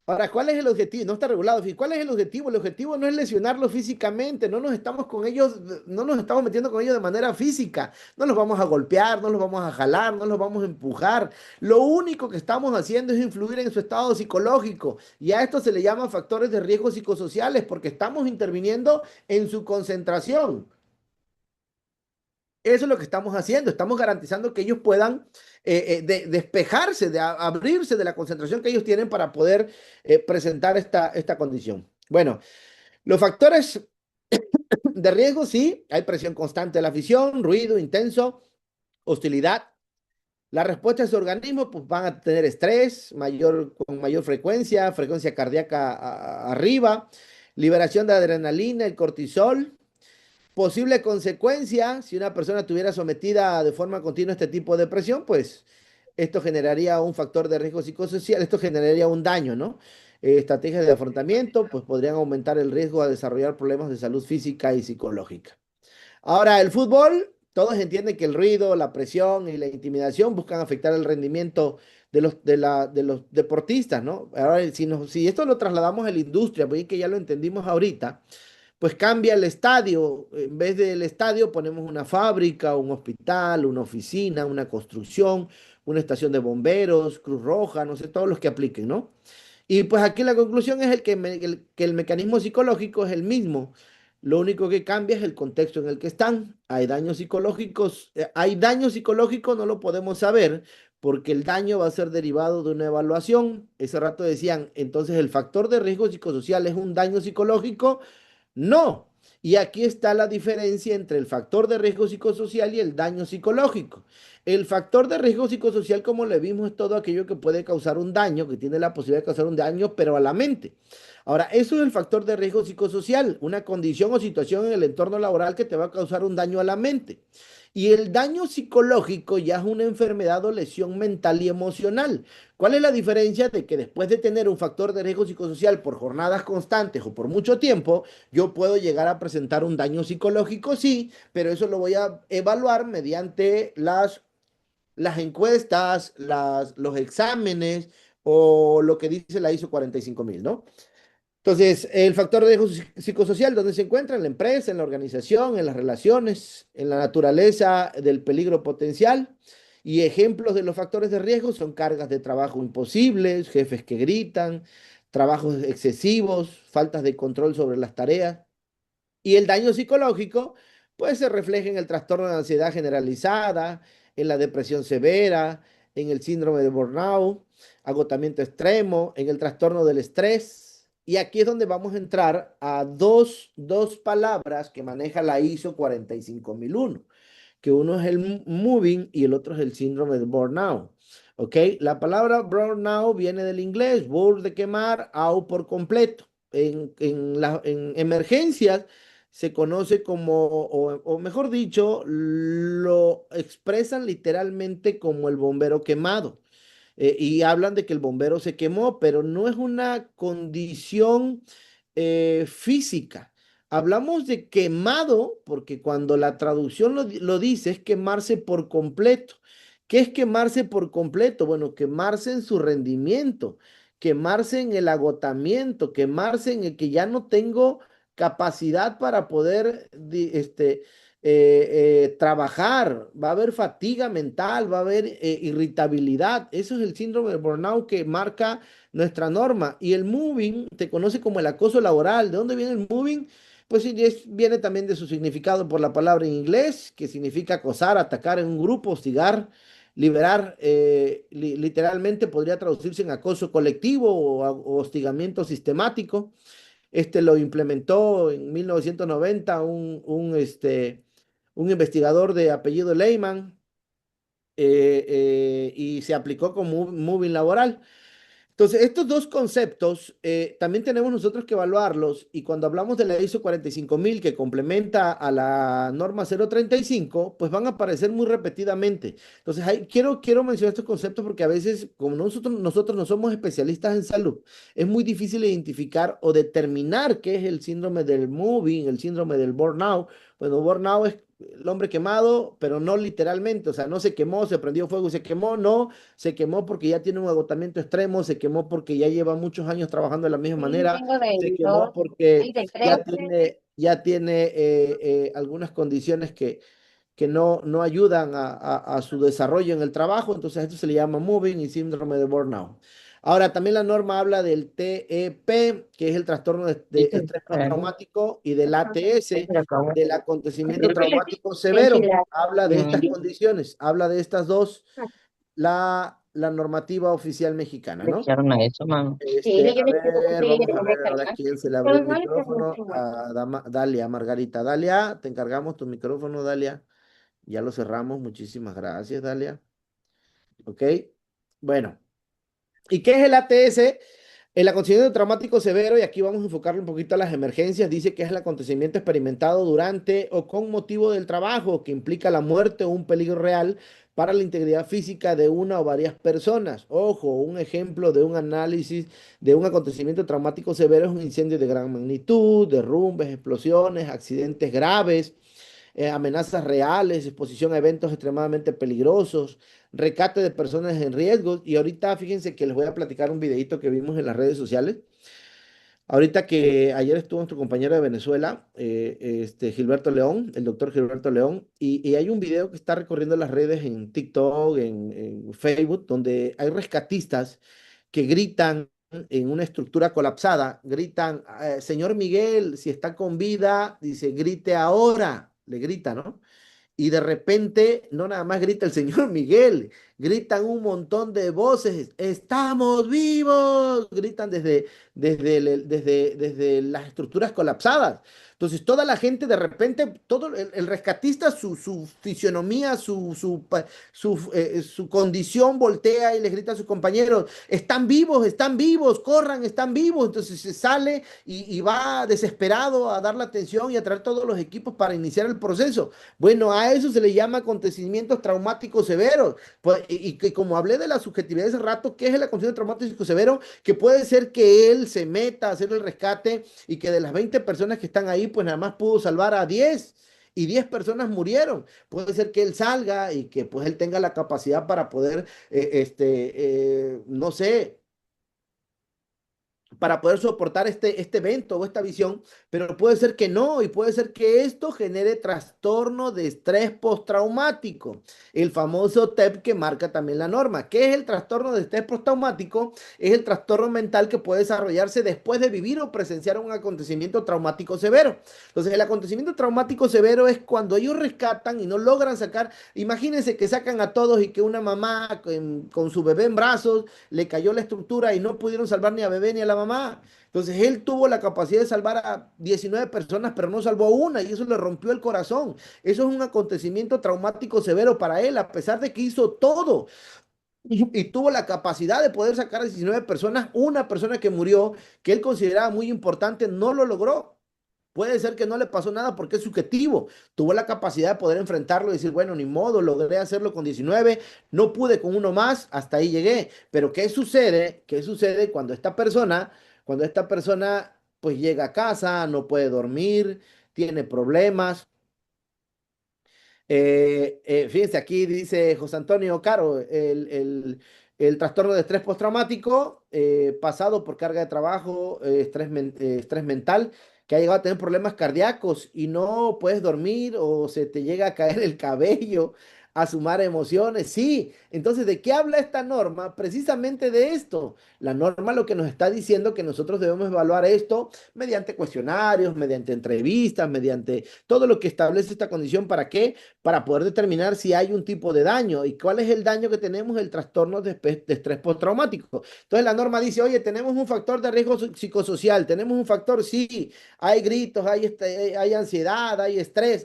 Ahora, ¿cuál es el objetivo? No está regulado. ¿Cuál es el objetivo? El objetivo no es lesionarlos físicamente, no nos estamos con ellos, no nos estamos metiendo con ellos de manera física. No los vamos a golpear, no los vamos a jalar, no los vamos a empujar. Lo único que estamos haciendo es influir en su estado psicológico. Y a esto se le llaman factores de riesgo psicosociales porque estamos interviniendo en su concentración. Eso es lo que estamos haciendo. Estamos garantizando que ellos puedan despejarse, abrirse de la concentración que ellos tienen para poder presentar esta condición. Bueno, los factores de riesgo, sí, hay presión constante de la afición, ruido intenso, hostilidad. La respuesta de su organismo, pues van a tener estrés con mayor frecuencia, frecuencia cardíaca arriba, liberación de adrenalina, el cortisol. Posible consecuencia, si una persona estuviera sometida de forma continua a este tipo de presión, pues esto generaría un factor de riesgo psicosocial, esto generaría un daño, ¿no? Estrategias de afrontamiento, pues podrían aumentar el riesgo a desarrollar problemas de salud física y psicológica. Ahora, el fútbol, todos entienden que el ruido, la presión y la intimidación buscan afectar el rendimiento de los deportistas, ¿no? Ahora, si esto lo trasladamos a la industria, porque que ya lo entendimos ahorita, pues cambia el estadio. En vez del estadio ponemos una fábrica, un hospital, una oficina, una construcción, una estación de bomberos, Cruz Roja, no sé, todos los que apliquen, ¿no? Y pues aquí la conclusión es que el mecanismo psicológico es el mismo. Lo único que cambia es el contexto en el que están. Hay daño psicológico, no lo podemos saber porque el daño va a ser derivado de una evaluación. Ese rato decían, entonces el factor de riesgo psicosocial es un daño psicológico. No. Y aquí está la diferencia entre el factor de riesgo psicosocial y el daño psicológico. El factor de riesgo psicosocial, como le vimos, es todo aquello que puede causar un daño, que tiene la posibilidad de causar un daño, pero a la mente. Ahora, eso es el factor de riesgo psicosocial, una condición o situación en el entorno laboral que te va a causar un daño a la mente. Y el daño psicológico ya es una enfermedad o lesión mental y emocional. ¿Cuál es la diferencia de que después de tener un factor de riesgo psicosocial por jornadas constantes o por mucho tiempo, yo puedo llegar a presentar un daño psicológico? Sí, pero eso lo voy a evaluar mediante las encuestas, los exámenes o lo que dice la ISO 45000, ¿no? Entonces, el factor de riesgo psicosocial, ¿dónde se encuentra? En la empresa, en la organización, en las relaciones, en la naturaleza del peligro potencial. Y ejemplos de los factores de riesgo son cargas de trabajo imposibles, jefes que gritan, trabajos excesivos, faltas de control sobre las tareas. Y el daño psicológico, pues se refleja en el trastorno de ansiedad generalizada, en la depresión severa, en el síndrome de burnout, agotamiento extremo, en el trastorno del estrés. Y aquí es donde vamos a entrar a dos palabras que maneja la ISO 45001, que uno es el moving y el otro es el síndrome de burnout. ¿Ok? La palabra burnout viene del inglés, burn de quemar, out por completo. En emergencias se conoce como, o mejor dicho, lo expresan literalmente como el bombero quemado. Y hablan de que el bombero se quemó, pero no es una condición física. Hablamos de quemado porque cuando la traducción lo dice es quemarse por completo. ¿Qué es quemarse por completo? Bueno, quemarse en su rendimiento, quemarse en el agotamiento, quemarse en el que ya no tengo capacidad para poder trabajar, va a haber fatiga mental, va a haber irritabilidad. Eso es el síndrome de burnout que marca nuestra norma. Y el moving se conoce como el acoso laboral. ¿De dónde viene el moving? Pues sí, viene también de su significado por la palabra en inglés, que significa acosar, atacar en un grupo, hostigar, liberar. Literalmente podría traducirse en acoso colectivo o hostigamiento sistemático. Este lo implementó en 1990 un investigador de apellido Lehman, y se aplicó como moving laboral. Entonces, estos dos conceptos también tenemos nosotros que evaluarlos y cuando hablamos de la ISO 45000 que complementa a la norma 035, pues van a aparecer muy repetidamente. Entonces, quiero mencionar estos conceptos porque a veces, como nosotros no somos especialistas en salud, es muy difícil identificar o determinar qué es el síndrome del moving, el síndrome del burnout. Bueno, burnout es el hombre quemado, pero no literalmente, o sea, no se quemó, se prendió fuego y se quemó, no, se quemó porque ya tiene un agotamiento extremo, se quemó porque ya lleva muchos años trabajando de la misma
Sí,
manera,
tengo
se
del
quemó
2,
porque
hay del
ya
3.
tiene algunas condiciones que no ayudan a su desarrollo en el trabajo, entonces a esto se le llama moving y síndrome de burnout. Ahora, también la norma habla del TEP, que es el trastorno de estrés postraumático, y del ATS, del acontecimiento traumático severo. Habla de estas condiciones, habla de estas dos, la normativa oficial mexicana,
Le
¿no?
echaron a eso, mamá.
A ver, vamos a ver ahora quién se le abrió el micrófono. A Dalia, Margarita. Dalia, te encargamos tu micrófono, Dalia. Ya lo cerramos. Muchísimas gracias, Dalia. Ok. Bueno, ¿y qué es el ATS? El acontecimiento traumático severo, y aquí vamos a enfocarlo un poquito a las emergencias, dice que es el acontecimiento experimentado durante o con motivo del trabajo que implica la muerte o un peligro real para la integridad física de una o varias personas. Ojo, un ejemplo de un análisis de un acontecimiento traumático severo es un incendio de gran magnitud, derrumbes, explosiones, accidentes graves, amenazas reales, exposición a eventos extremadamente peligrosos, rescate de personas en riesgo. Y ahorita fíjense que les voy a platicar un videito que vimos en las redes sociales. Ahorita que ayer estuvo nuestro compañero de Venezuela, Gilberto León, el doctor Gilberto León, y hay un video que está recorriendo las redes en TikTok, en Facebook, donde hay rescatistas que gritan en una estructura colapsada, gritan, señor Miguel, si está con vida, dice, grite ahora, le grita, ¿no? Y de repente, no nada más grita el señor Miguel, gritan un montón de voces, estamos vivos, gritan desde las estructuras colapsadas. Entonces, toda la gente de repente, todo el rescatista, su fisionomía, su condición voltea y les grita a sus compañeros, están vivos, corran, están vivos. Entonces se sale y va desesperado a dar la atención y a traer todos los equipos para iniciar el proceso. Bueno, a eso se le llama acontecimientos traumáticos severos. Pues, y como hablé de la subjetividad hace rato, ¿qué es el acontecimiento traumático severo? Que puede ser que él se meta a hacer el rescate y que de las 20 personas que están ahí, pues nada más pudo salvar a 10 y 10 personas murieron. Puede ser que él salga y que pues él tenga la capacidad para poder, no sé, para poder soportar este evento o esta visión, pero puede ser que no, y puede ser que esto genere trastorno de estrés postraumático, el famoso TEP que marca también la norma. ¿Qué es el trastorno de estrés postraumático? Es el trastorno mental que puede desarrollarse después de vivir o presenciar un acontecimiento traumático severo. Entonces, el acontecimiento traumático severo es cuando ellos rescatan y no logran sacar, imagínense que sacan a todos y que una mamá con su bebé en brazos le cayó la estructura y no pudieron salvar ni a bebé ni a la mamá. Entonces él tuvo la capacidad de salvar a 19 personas, pero no salvó a una y eso le rompió el corazón. Eso es un acontecimiento traumático severo para él, a pesar de que hizo todo y tuvo la capacidad de poder sacar a 19 personas, una persona que murió, que él consideraba muy importante, no lo logró. Puede ser que no le pasó nada porque es subjetivo. Tuvo la capacidad de poder enfrentarlo y decir, bueno, ni modo, logré hacerlo con 19, no pude con uno más, hasta ahí llegué. Pero ¿qué sucede? ¿Qué sucede cuando esta persona pues llega a casa, no puede dormir, tiene problemas? Fíjense, aquí dice José Antonio Caro, el trastorno de estrés postraumático pasado por carga de trabajo, estrés mental, que ha llegado a tener problemas cardíacos y no puedes dormir o se te llega a caer el cabello, a sumar emociones. Sí, entonces, ¿de qué habla esta norma? Precisamente de esto. La norma lo que nos está diciendo que nosotros debemos evaluar esto mediante cuestionarios, mediante entrevistas, mediante todo lo que establece esta condición. ¿Para qué? Para poder determinar si hay un tipo de daño. ¿Y cuál es el daño que tenemos? El trastorno de estrés postraumático. Entonces la norma dice, oye, tenemos un factor de riesgo psicosocial, tenemos un factor, sí, hay gritos, hay ansiedad, hay estrés,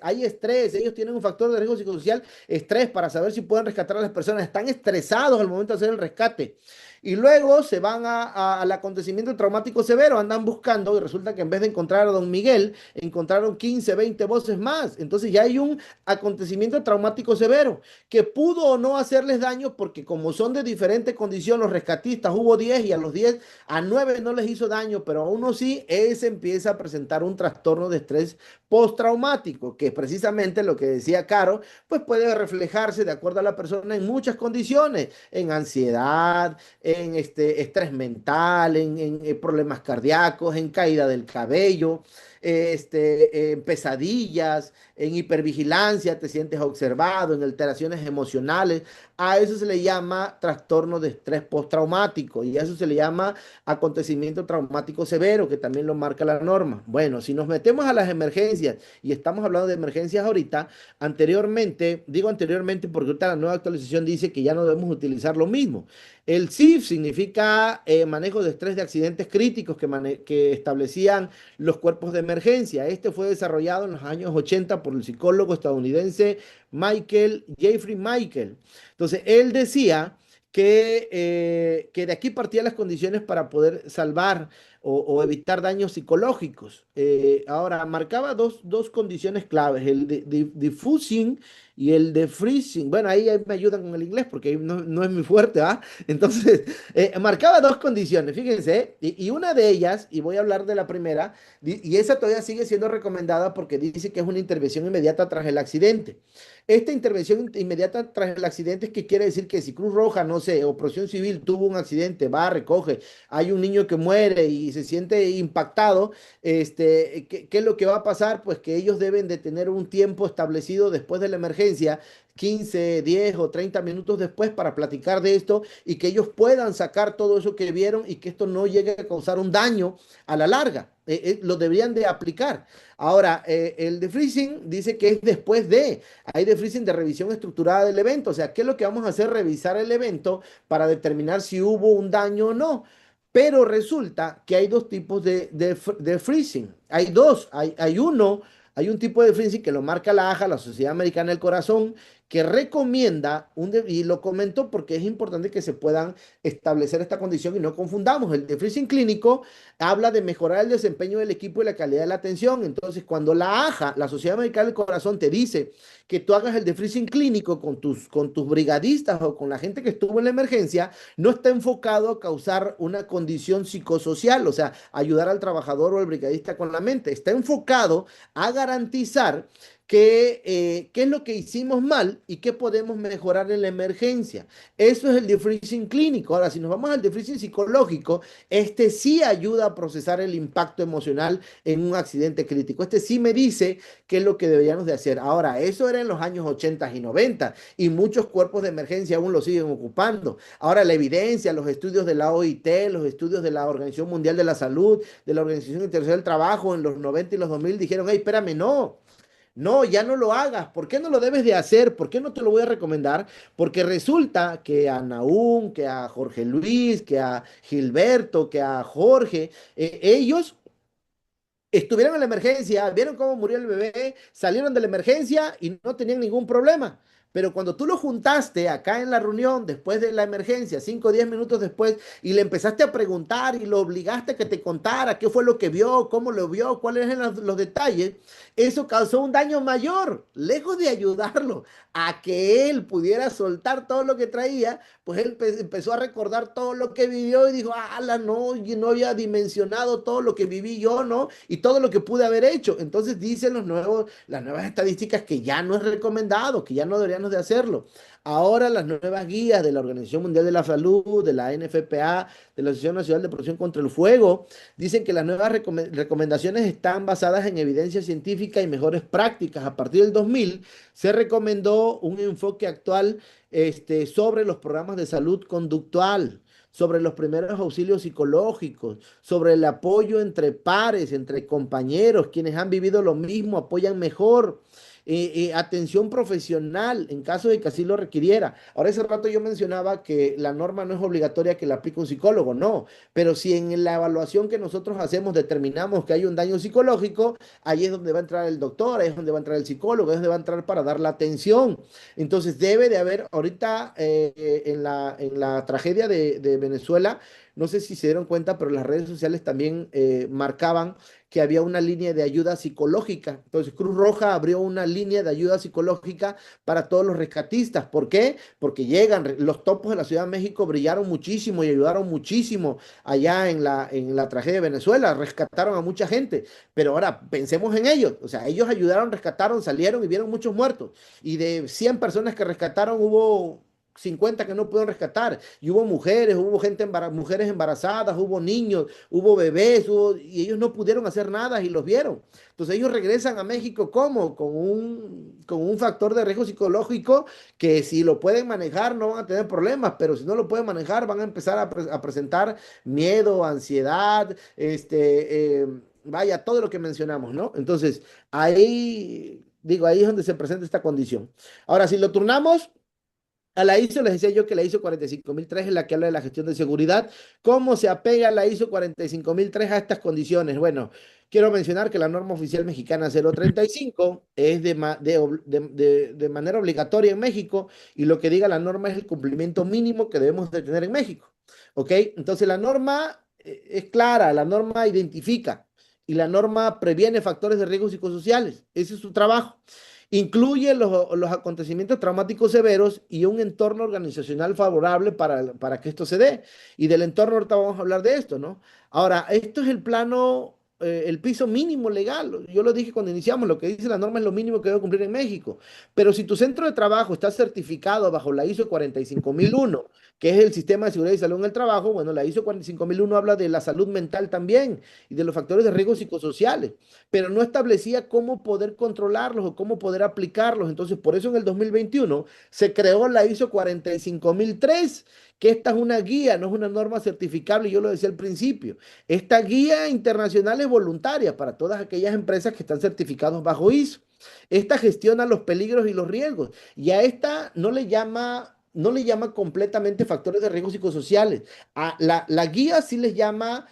ellos tienen un factor de riesgo psicosocial, estrés, para saber si pueden rescatar a las personas, están estresados al momento de hacer el rescate. Y luego se van al acontecimiento traumático severo, andan buscando y resulta que en vez de encontrar a don Miguel, encontraron 15, 20 voces más. Entonces ya hay un acontecimiento traumático severo que pudo o no hacerles daño porque como son de diferente condición los rescatistas, hubo 10 y a los 10, a 9 no les hizo daño, pero a uno sí, ese empieza a presentar un trastorno de estrés postraumático, que es precisamente lo que decía Caro, pues puede reflejarse de acuerdo a la persona en muchas condiciones, en ansiedad, en estrés mental, en problemas cardíacos, en caída del cabello, en pesadillas, en hipervigilancia, te sientes observado, en alteraciones emocionales. A eso se le llama trastorno de estrés postraumático y a eso se le llama acontecimiento traumático severo, que también lo marca la norma. Bueno, si nos metemos a las emergencias y estamos hablando de emergencias ahorita, anteriormente, digo anteriormente porque ahorita la nueva actualización dice que ya no debemos utilizar lo mismo. El CIF significa manejo de estrés de accidentes críticos que establecían los cuerpos de emergencia. Este fue desarrollado en los años 80 por el psicólogo estadounidense Jeffrey Michael. Entonces, él decía que de aquí partían las condiciones para poder salvar o evitar daños psicológicos. Ahora, marcaba dos condiciones claves, el de diffusing y el de freezing. Bueno, ahí me ayudan con el inglés porque no es muy fuerte, ¿ah? Entonces, marcaba dos condiciones, fíjense, y una de ellas, y voy a hablar de la primera, y esa todavía sigue siendo recomendada porque dice que es una intervención inmediata tras el accidente. Esta intervención inmediata tras el accidente, ¿qué quiere decir? Que si Cruz Roja, no sé, o Protección Civil tuvo un accidente, va, recoge, hay un niño que muere y se siente impactado, ¿qué es lo que va a pasar? Pues que ellos deben de tener un tiempo establecido después de la emergencia, 15, 10 o 30 minutos después para platicar de esto y que ellos puedan sacar todo eso que vieron y que esto no llegue a causar un daño a la larga. Lo deberían de aplicar. Ahora, el de freezing dice que es después hay de freezing de revisión estructurada del evento. O sea, ¿qué es lo que vamos a hacer? Revisar el evento para determinar si hubo un daño o no. Pero resulta que hay dos tipos de freezing. Hay dos. Hay un tipo de freezing que lo marca la AJA, la Sociedad Americana del Corazón, que recomienda, y lo comento porque es importante que se puedan establecer esta condición y no confundamos. El de freezing clínico habla de mejorar el desempeño del equipo y la calidad de la atención. Entonces, cuando la AJA, la Sociedad Americana del Corazón, te dice que tú hagas el de freezing clínico con tus brigadistas o con la gente que estuvo en la emergencia, no está enfocado a causar una condición psicosocial, o sea, ayudar al trabajador o al brigadista con la mente. Está enfocado a garantizar qué es lo que hicimos mal y qué podemos mejorar en la emergencia. Eso es el defreezing clínico. Ahora, si nos vamos al defreezing psicológico, este sí ayuda a procesar el impacto emocional en un accidente crítico. Este sí me dice qué es lo que deberíamos de hacer. Ahora, eso era en los años 80 y 90 y muchos cuerpos de emergencia aún lo siguen ocupando. Ahora, la evidencia, los estudios de la OIT, los estudios de la Organización Mundial de la Salud, de la Organización Internacional del Trabajo en los 90 y los 2000 dijeron, hey, espérame, no. No, ya no lo hagas. ¿Por qué no lo debes de hacer? ¿Por qué no te lo voy a recomendar? Porque resulta que a Nahum, que a Jorge Luis, que a Gilberto, que a Jorge, ellos estuvieron en la emergencia, vieron cómo murió el bebé, salieron de la emergencia y no tenían ningún problema. Pero cuando tú lo juntaste acá en la reunión, después de la emergencia, 5 o 10 minutos después, y le empezaste a preguntar y lo obligaste a que te contara qué fue lo que vio, cómo lo vio, cuáles eran los detalles, eso causó un daño mayor. Lejos de ayudarlo a que él pudiera soltar todo lo que traía, pues él empezó a recordar todo lo que vivió y dijo, ala, no, yo no había dimensionado todo lo que viví yo, ¿no? Y todo lo que pude haber hecho. Entonces dicen las nuevas estadísticas que ya no es recomendado, que ya no deberíamos de hacerlo. Ahora las nuevas guías de la Organización Mundial de la Salud, de la NFPA, de la Asociación Nacional de Protección contra el Fuego, dicen que las nuevas recomendaciones están basadas en evidencia científica y mejores prácticas. A partir del 2000 se recomendó un enfoque actual sobre los programas de salud conductual, sobre los primeros auxilios psicológicos, sobre el apoyo entre pares, entre compañeros, quienes han vivido lo mismo, apoyan mejor. Atención profesional en caso de que así lo requiriera. Ahora, ese rato yo mencionaba que la norma no es obligatoria que la aplique un psicólogo, no, pero si en la evaluación que nosotros hacemos determinamos que hay un daño psicológico, ahí es donde va a entrar el doctor, ahí es donde va a entrar el psicólogo, ahí es donde va a entrar para dar la atención. Entonces debe de haber, ahorita en la tragedia de Venezuela, no sé si se dieron cuenta, pero las redes sociales también marcaban que había una línea de ayuda psicológica. Entonces Cruz Roja abrió una línea de ayuda psicológica para todos los rescatistas. ¿Por qué? Porque llegan, los topos de la Ciudad de México brillaron muchísimo y ayudaron muchísimo allá en la tragedia de Venezuela, rescataron a mucha gente. Pero ahora pensemos en ellos, o sea, ellos ayudaron, rescataron, salieron y vieron muchos muertos. Y de 100 personas que rescataron hubo 50 que no pudieron rescatar, y hubo mujeres, hubo mujeres embarazadas, hubo niños, hubo bebés, y ellos no pudieron hacer nada y los vieron. Entonces ellos regresan a México ¿cómo? Con un factor de riesgo psicológico que si lo pueden manejar no van a tener problemas, pero si no lo pueden manejar van a empezar a presentar miedo, ansiedad, vaya, todo lo que mencionamos, ¿no? Entonces ahí, digo, ahí es donde se presenta esta condición. Ahora, si lo turnamos a la ISO, les decía yo que la ISO 45003 es la que habla de la gestión de seguridad. ¿Cómo se apega la ISO 45003 a estas condiciones? Bueno, quiero mencionar que la norma oficial mexicana 035 es de manera obligatoria en México y lo que diga la norma es el cumplimiento mínimo que debemos de tener en México. ¿Ok? Entonces la norma es clara, la norma identifica y la norma previene factores de riesgo psicosociales. Ese es su trabajo. Incluye los acontecimientos traumáticos severos y un entorno organizacional favorable para que esto se dé. Y del entorno ahorita vamos a hablar de esto, ¿no? Ahora, esto es el plano, el piso mínimo legal. Yo lo dije cuando iniciamos, lo que dice la norma es lo mínimo que debe cumplir en México. Pero si tu centro de trabajo está certificado bajo la ISO 45001, que es el Sistema de Seguridad y Salud en el Trabajo, bueno, la ISO 45001 habla de la salud mental también y de los factores de riesgo psicosociales, pero no establecía cómo poder controlarlos o cómo poder aplicarlos. Entonces, por eso en el 2021 se creó la ISO 45003, que esta es una guía, no es una norma certificable, y yo lo decía al principio. Esta guía internacional es voluntaria para todas aquellas empresas que están certificados bajo ISO. Esta gestiona los peligros y los riesgos, y a esta no le llama completamente factores de riesgo psicosociales. La guía sí les llama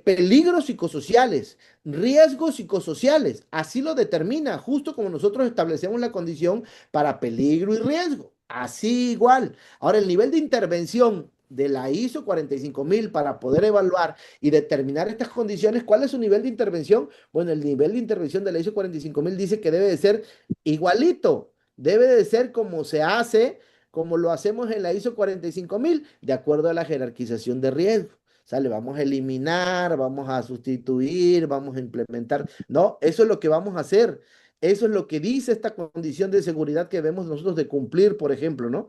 peligros psicosociales, riesgos psicosociales. Así lo determina, justo como nosotros establecemos la condición para peligro y riesgo. Así igual. Ahora, el nivel de intervención de la ISO 45000 para poder evaluar y determinar estas condiciones, ¿cuál es su nivel de intervención? Bueno, el nivel de intervención de la ISO 45000 dice que debe de ser igualito, debe de ser como se hace, como lo hacemos en la ISO 45000, de acuerdo a la jerarquización de riesgo. ¿Sale? Vamos a eliminar, vamos a sustituir, vamos a implementar. No, eso es lo que vamos a hacer. Eso es lo que dice esta condición de seguridad que debemos nosotros de cumplir, por ejemplo, ¿no?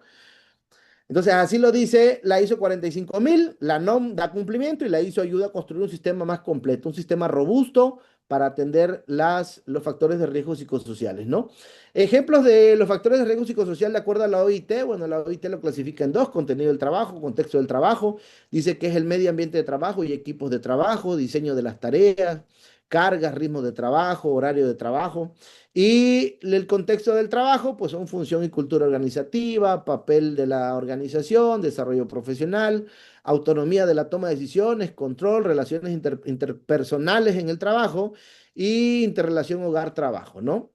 Entonces, así lo dice la ISO 45000, la NOM da cumplimiento y la ISO ayuda a construir un sistema más completo, un sistema robusto para atender los factores de riesgo psicosociales, ¿no? Ejemplos de los factores de riesgo psicosocial de acuerdo a la OIT, bueno, la OIT lo clasifica en dos: contenido del trabajo, contexto del trabajo, dice que es el medio ambiente de trabajo y equipos de trabajo, diseño de las tareas, cargas, ritmo de trabajo, horario de trabajo. Y el contexto del trabajo, pues son función y cultura organizativa, papel de la organización, desarrollo profesional, autonomía de la toma de decisiones, control, relaciones interpersonales en el trabajo y interrelación hogar-trabajo, ¿no?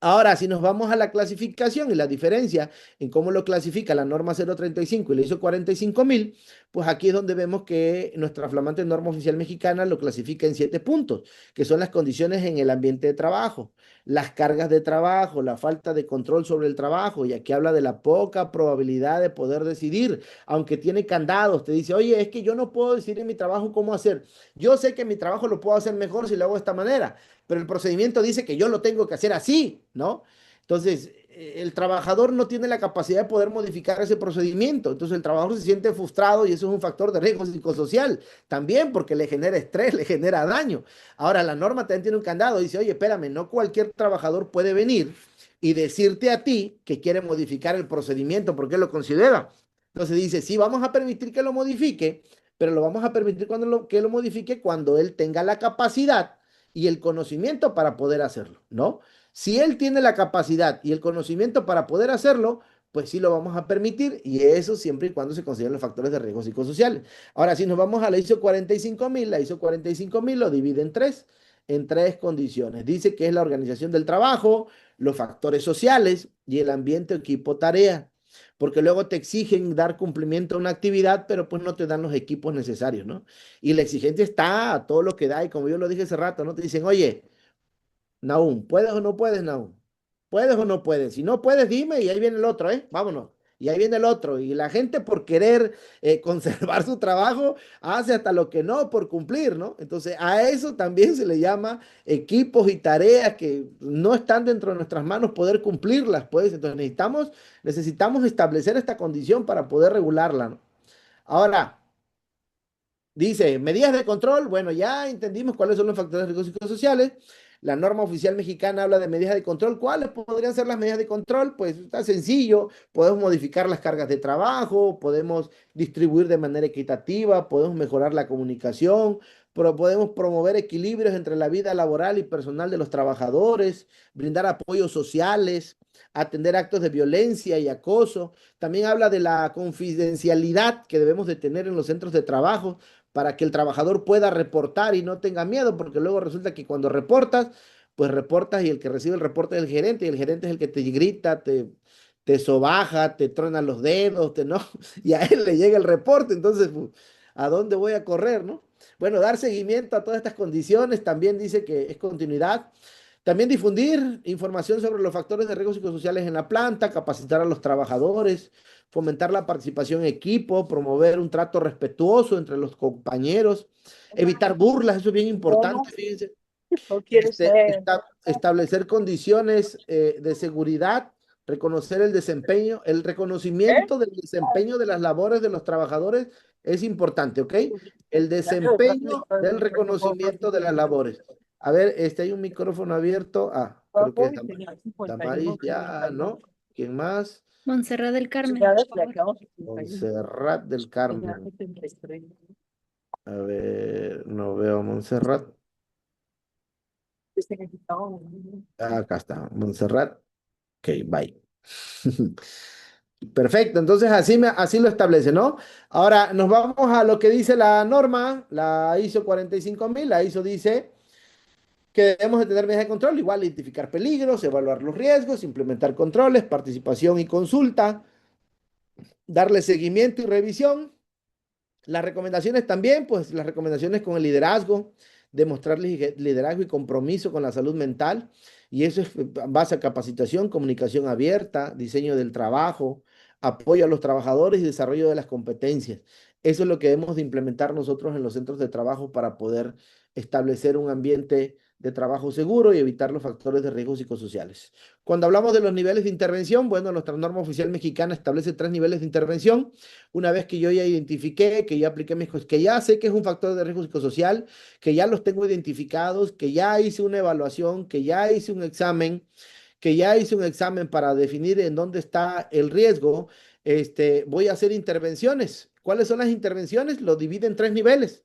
Ahora, si nos vamos a la clasificación y la diferencia en cómo lo clasifica la norma 035 y la ISO 45000, pues aquí es donde vemos que nuestra flamante norma oficial mexicana lo clasifica en 7 puntos, que son las condiciones en el ambiente de trabajo, las cargas de trabajo, la falta de control sobre el trabajo, y aquí habla de la poca probabilidad de poder decidir, aunque tiene candados, te dice, oye, es que yo no puedo decidir en mi trabajo cómo hacer. Yo sé que mi trabajo lo puedo hacer mejor si lo hago de esta manera, pero el procedimiento dice que yo lo tengo que hacer así, ¿no? Entonces, el trabajador no tiene la capacidad de poder modificar ese procedimiento. Entonces, el trabajador se siente frustrado y eso es un factor de riesgo psicosocial también porque le genera estrés, le genera daño. Ahora, la norma también tiene un candado. Dice, oye, espérame, no cualquier trabajador puede venir y decirte a ti que quiere modificar el procedimiento porque lo considera. Entonces dice, sí, vamos a permitir que lo modifique, pero lo vamos a permitir que lo modifique cuando él tenga la capacidad y el conocimiento para poder hacerlo, ¿no? Si él tiene la capacidad y el conocimiento para poder hacerlo, pues sí lo vamos a permitir y eso siempre y cuando se consideren los factores de riesgo psicosociales. Ahora, si nos vamos a la ISO 45000, la ISO 45000 lo divide en tres condiciones. Dice que es la organización del trabajo, los factores sociales y el ambiente, equipo, tarea. Porque luego te exigen dar cumplimiento a una actividad, pero pues no te dan los equipos necesarios, ¿no? Y la exigencia está a todo lo que da, y como yo lo dije hace rato, ¿no? Te dicen, oye, Nahum, ¿puedes o no puedes, Nahum? ¿Puedes o no puedes? Si no puedes, dime y ahí viene el otro, ¿eh? Vámonos. Y ahí viene el otro. Y la gente por querer conservar su trabajo hace hasta lo que no por cumplir, ¿no? Entonces a eso también se le llama equipos y tareas que no están dentro de nuestras manos poder cumplirlas, pues. Entonces necesitamos establecer esta condición para poder regularla, ¿no? Ahora, dice, medidas de control, bueno, ya entendimos cuáles son los factores de riesgo psicosociales. La norma oficial mexicana habla de medidas de control. ¿Cuáles podrían ser las medidas de control? Pues está sencillo, podemos modificar las cargas de trabajo, podemos distribuir de manera equitativa, podemos mejorar la comunicación, pero podemos promover equilibrios entre la vida laboral y personal de los trabajadores, brindar apoyos sociales, atender actos de violencia y acoso. También habla de la confidencialidad que debemos de tener en los centros de trabajo para que el trabajador pueda reportar y no tenga miedo, porque luego resulta que cuando reportas, pues reportas y el que recibe el reporte es el gerente y el gerente es el que te grita, te sobaja, te truena los dedos, no, y a él le llega el reporte, entonces, pues, ¿a dónde voy a correr, no? Bueno, dar seguimiento a todas estas condiciones, también dice que es continuidad. También difundir información sobre los factores de riesgo psicosociales en la planta, capacitar a los trabajadores, fomentar la participación en equipo, promover un trato respetuoso entre los compañeros, evitar burlas, eso es bien importante, fíjense. Establecer condiciones de seguridad, reconocer el desempeño, el reconocimiento del desempeño de las labores de los trabajadores es importante, ¿ok? El desempeño del reconocimiento de las labores. A ver, hay un micrófono abierto. Ah, creo que es Damaris, ya, ¿no? ¿Quién más?
Montserrat del Carmen.
Montserrat del Carmen. A ver, no veo a Montserrat. Acá está, Montserrat. Ok, bye. Perfecto, entonces así lo establece, ¿no? Ahora nos vamos a lo que dice la norma, la ISO 45000. La ISO dice que debemos de tener medidas de control, igual identificar peligros, evaluar los riesgos, implementar controles, participación y consulta, darle seguimiento y revisión. Las recomendaciones también, pues las recomendaciones con el liderazgo, demostrar liderazgo y compromiso con la salud mental. Y eso es base a capacitación, comunicación abierta, diseño del trabajo, apoyo a los trabajadores y desarrollo de las competencias. Eso es lo que debemos de implementar nosotros en los centros de trabajo para poder establecer un ambiente de trabajo seguro y evitar los factores de riesgo psicosociales. Cuando hablamos de los niveles de intervención, bueno, nuestra norma oficial mexicana establece 3 niveles de intervención. Una vez que yo ya identifiqué, que ya apliqué que ya sé que es un factor de riesgo psicosocial, que ya los tengo identificados, que ya hice una evaluación, que ya hice un examen, para definir en dónde está el riesgo, voy a hacer intervenciones. ¿Cuáles son las intervenciones? Lo divide en 3 niveles.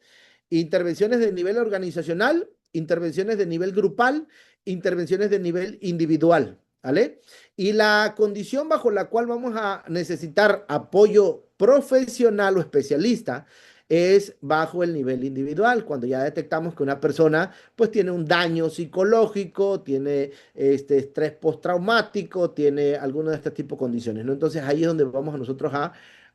Intervenciones de nivel organizacional, intervenciones de nivel grupal, intervenciones de nivel individual, ¿vale? Y la condición bajo la cual vamos a necesitar apoyo profesional o especialista es bajo el nivel individual, cuando ya detectamos que una persona pues tiene un daño psicológico, tiene estrés postraumático, tiene alguno de este tipo de condiciones, ¿no? Entonces ahí es donde vamos a nosotros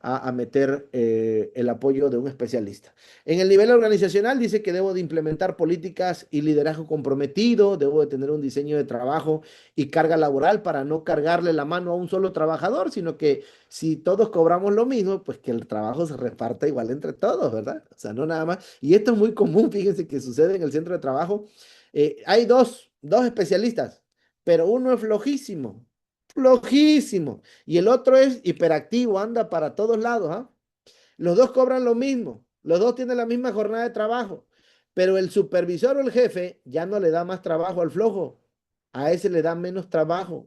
a meter el apoyo de un especialista. En el nivel organizacional dice que debo de implementar políticas y liderazgo comprometido, debo de tener un diseño de trabajo y carga laboral para no cargarle la mano a un solo trabajador, sino que si todos cobramos lo mismo, pues que el trabajo se reparta igual entre todos, ¿verdad? O sea, no nada más. Y esto es muy común, fíjense que sucede en el centro de trabajo. Hay dos especialistas, pero uno es flojísimo, flojísimo, y el otro es hiperactivo, anda para todos lados, ¿ah? Los dos cobran lo mismo, los dos tienen la misma jornada de trabajo, pero el supervisor o el jefe ya no le da más trabajo al flojo, a ese le da menos trabajo.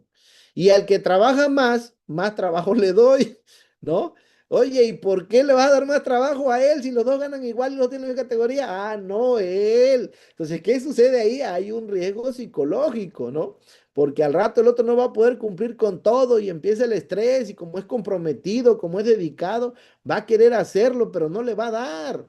Y al que trabaja más trabajo le doy, ¿no? Oye, ¿y por qué le vas a dar más trabajo a él si los dos ganan igual y los dos tienen la misma categoría? Ah, no, él. Entonces, ¿qué sucede ahí? Hay un riesgo psicológico, ¿no? Porque al rato el otro no va a poder cumplir con todo y empieza el estrés y como es comprometido, como es dedicado, va a querer hacerlo, pero no le va a dar.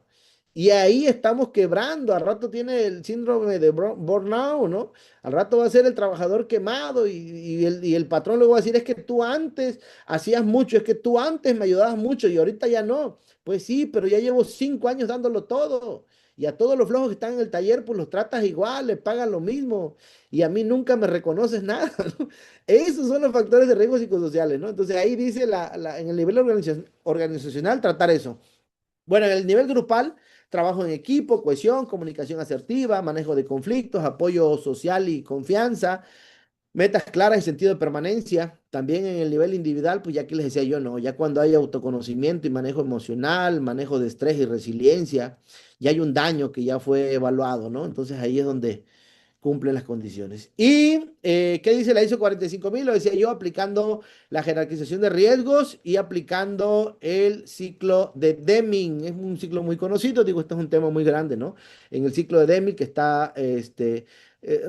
Y ahí estamos quebrando. Al rato tiene el síndrome de burnout, ¿no? Al rato va a ser el trabajador quemado y el patrón luego va a decir, es que tú antes hacías mucho, es que tú antes me ayudabas mucho y ahorita ya no. Pues sí, pero ya llevo 5 años dándolo todo. Y a todos los flojos que están en el taller, pues los tratas igual, les pagan lo mismo. Y a mí nunca me reconoces nada, ¿no? Esos son los factores de riesgo psicosociales, ¿no? Entonces ahí dice en el nivel organizacional tratar eso. Bueno, en el nivel grupal, trabajo en equipo, cohesión, comunicación asertiva, manejo de conflictos, apoyo social y confianza, metas claras y sentido de permanencia. También en el nivel individual, pues ya que les decía yo, no, ya cuando hay autoconocimiento y manejo emocional, manejo de estrés y resiliencia, ya hay un daño que ya fue evaluado, ¿no? Entonces ahí es donde cumplen las condiciones. ¿Y qué dice la ISO 45000? Lo decía yo, aplicando la jerarquización de riesgos y aplicando el ciclo de Deming. Es un ciclo muy conocido, digo, este es un tema muy grande, ¿no? En el ciclo de Deming, que está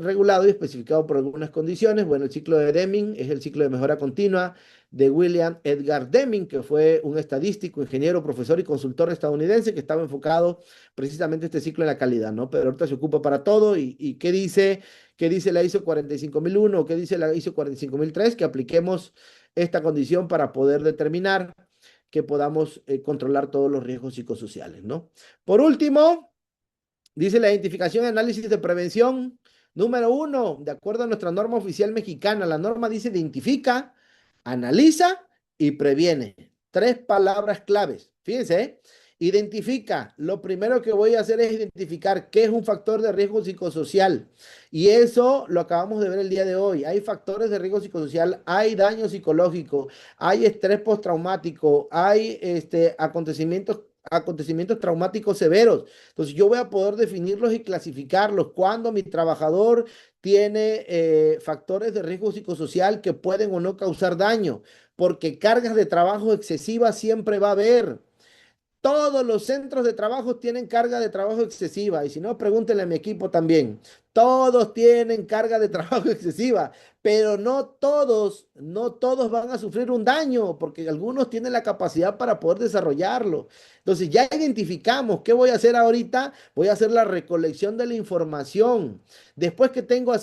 regulado y especificado por algunas condiciones. Bueno, el ciclo de Deming es el ciclo de mejora continua de William Edgar Deming, que fue un estadístico, ingeniero, profesor y consultor estadounidense que estaba enfocado precisamente este ciclo en la calidad, ¿no? Pero ahorita se ocupa para todo. ¿Y qué dice? ¿Qué dice la ISO 45001 o qué dice la ISO 45003? Que apliquemos esta condición para poder determinar que podamos controlar todos los riesgos psicosociales, ¿no? Por último, dice la identificación y análisis de prevención. Número 1, de acuerdo a nuestra norma oficial mexicana, la norma dice identifica, analiza y previene. 3 palabras claves. Fíjense, ¿eh? Identifica. Lo primero que voy a hacer es identificar qué es un factor de riesgo psicosocial. Y eso lo acabamos de ver el día de hoy. Hay factores de riesgo psicosocial, hay daño psicológico, hay estrés postraumático, hay acontecimientos traumáticos severos. Entonces yo voy a poder definirlos y clasificarlos. Cuando mi trabajador tiene factores de riesgo psicosocial que pueden o no causar daño, porque cargas de trabajo excesivas siempre va a haber. Todos los centros de trabajo tienen carga de trabajo excesiva y si no, pregúntenle a mi equipo también. Todos tienen carga de trabajo excesiva, pero no todos van a sufrir un daño porque algunos tienen la capacidad para poder desarrollarlo. Entonces ya identificamos qué voy a hacer ahorita. Voy a hacer la recolección de la información. Después ¿qué tengo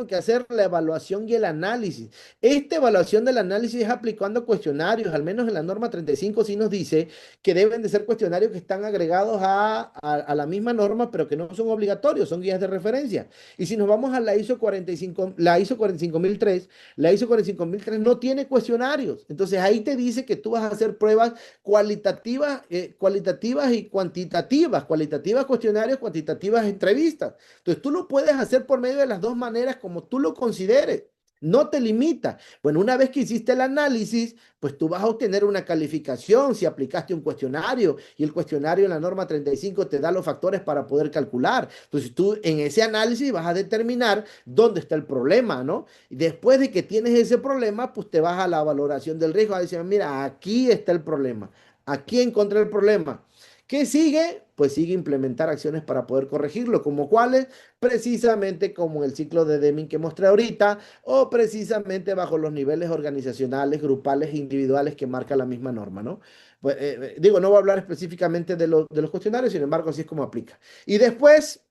que hacer? La evaluación y el análisis. Esta evaluación del análisis es aplicando cuestionarios, al menos en la norma 35 sí nos dice que deben de ser cuestionarios que están agregados a la misma norma, pero que no son obligatorios, son guías de referencia. Y si nos vamos a la ISO 45, la ISO 45003, la ISO 45003 no tiene cuestionarios. Entonces ahí te dice que tú vas a hacer pruebas cualitativas y cuantitativas, cualitativas cuestionarios, cuantitativas entrevistas. Entonces tú lo puedes hacer por medio de las dos maneras como tú lo consideres. No te limita. Bueno, una vez que hiciste el análisis, pues tú vas a obtener una calificación si aplicaste un cuestionario y el cuestionario en la norma 35 te da los factores para poder calcular. Entonces tú en ese análisis vas a determinar dónde está el problema, ¿no? Y después de que tienes ese problema, pues te vas a la valoración del riesgo, a decir, mira, aquí está el problema, aquí encontré el problema. ¿Qué sigue? Pues sigue implementar acciones para poder corregirlo, como cuáles, precisamente como el ciclo de Deming que mostré ahorita, o precisamente bajo los niveles organizacionales, grupales e individuales que marca la misma norma, ¿no? Pues, digo, no voy a hablar específicamente de los cuestionarios, sin embargo, así es como aplica. Y después,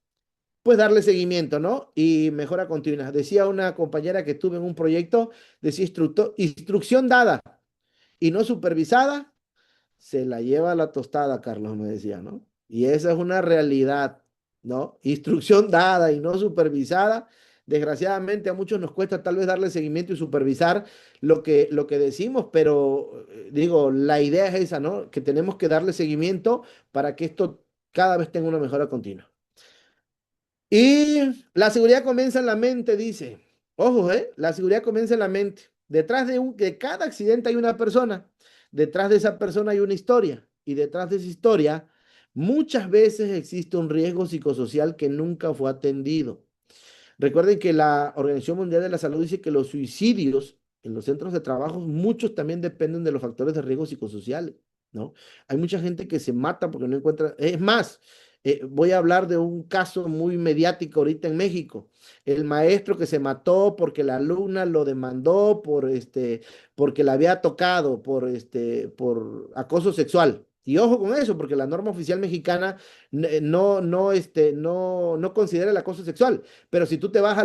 pues darle seguimiento, ¿no? Y mejora continua. Decía una compañera que tuve en un proyecto, decía instrucción dada y no supervisada, se la lleva a la tostada, Carlos me decía, ¿no? Y esa es una realidad, ¿no? Instrucción dada y no supervisada. Desgraciadamente a muchos nos cuesta tal vez darle seguimiento y supervisar lo que decimos, pero digo, la idea es esa, ¿no? Que tenemos que darle seguimiento para que esto cada vez tenga una mejora continua. Y la seguridad comienza en la mente, dice. Ojo, ¿eh? La seguridad comienza en la mente. Detrás de cada accidente hay una persona. Detrás de esa persona hay una historia. Y detrás de esa historia, muchas veces existe un riesgo psicosocial que nunca fue atendido. Recuerden que la Organización Mundial de la Salud dice que los suicidios en los centros de trabajo, muchos también dependen de los factores de riesgo psicosociales, ¿no? Hay mucha gente que se mata porque no encuentra. Es más, voy a hablar de un caso muy mediático ahorita en México. El maestro que se mató porque la alumna lo demandó porque la había tocado, por acoso sexual. Y ojo con eso, porque la norma oficial mexicana no considera el acoso sexual. Pero si tú te vas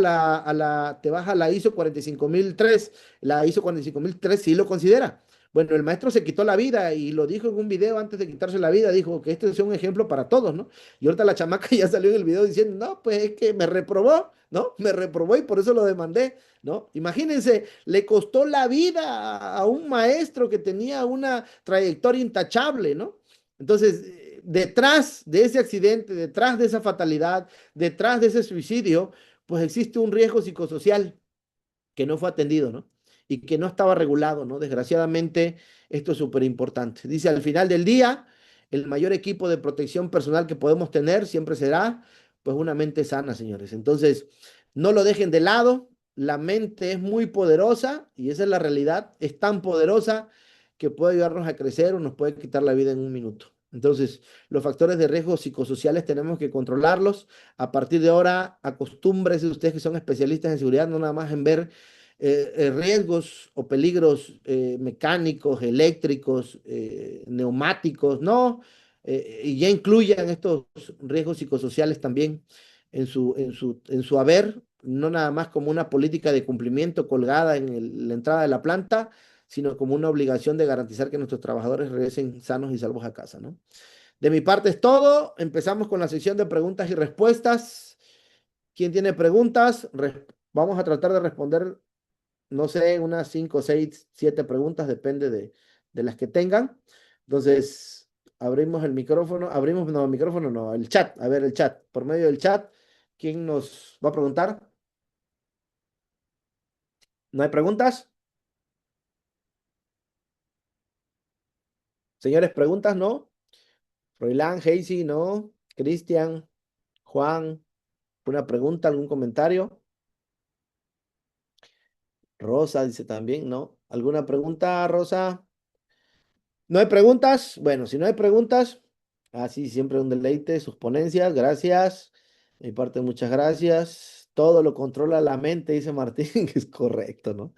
te vas a la ISO 45003, la ISO 45003 sí lo considera. Bueno, el maestro se quitó la vida y lo dijo en un video antes de quitarse la vida, dijo que este es un ejemplo para todos, ¿no? Y ahorita la chamaca ya salió en el video diciendo, no, pues es que me reprobó, ¿no? Me reprobó y por eso lo demandé, ¿no? Imagínense, le costó la vida a un maestro que tenía una trayectoria intachable, ¿no? Entonces, detrás de ese accidente, detrás de esa fatalidad, detrás de ese suicidio, pues existe un riesgo psicosocial que no fue atendido, ¿no? Y que no estaba regulado, ¿no? Desgraciadamente, esto es súper importante. Dice, al final del día, el mayor equipo de protección personal que podemos tener siempre será, pues, una mente sana, señores. Entonces, no lo dejen de lado. La mente es muy poderosa y esa es la realidad. Es tan poderosa que puede ayudarnos a crecer o nos puede quitar la vida en un minuto. Entonces, los factores de riesgo psicosociales tenemos que controlarlos. A partir de ahora, acostúmbrese ustedes que son especialistas en seguridad, no nada más en ver riesgos o peligros mecánicos, eléctricos, neumáticos, no, y ya incluyan estos riesgos psicosociales también en su haber, no nada más como una política de cumplimiento colgada en la entrada de la planta, sino como una obligación de garantizar que nuestros trabajadores regresen sanos y salvos a casa, ¿no? De mi parte es todo. Empezamos con la sección de preguntas y respuestas. ¿Quién tiene preguntas? Vamos a tratar de responder, no sé, unas 5, 6, 7 preguntas, depende de las que tengan. Entonces, abrimos el micrófono, no, el micrófono no, el chat, a ver, el chat, por medio del chat, ¿quién nos va a preguntar? ¿No hay preguntas? Señores, preguntas, ¿no? Froilán, Heisy, ¿no? Cristian, Juan, ¿una pregunta, algún comentario? Rosa dice también, ¿no? ¿Alguna pregunta, Rosa? ¿No hay preguntas? Bueno, si no hay preguntas, así siempre un deleite, sus ponencias, gracias. De mi parte, muchas gracias. Todo lo controla la mente, dice Martín, que es correcto, ¿no?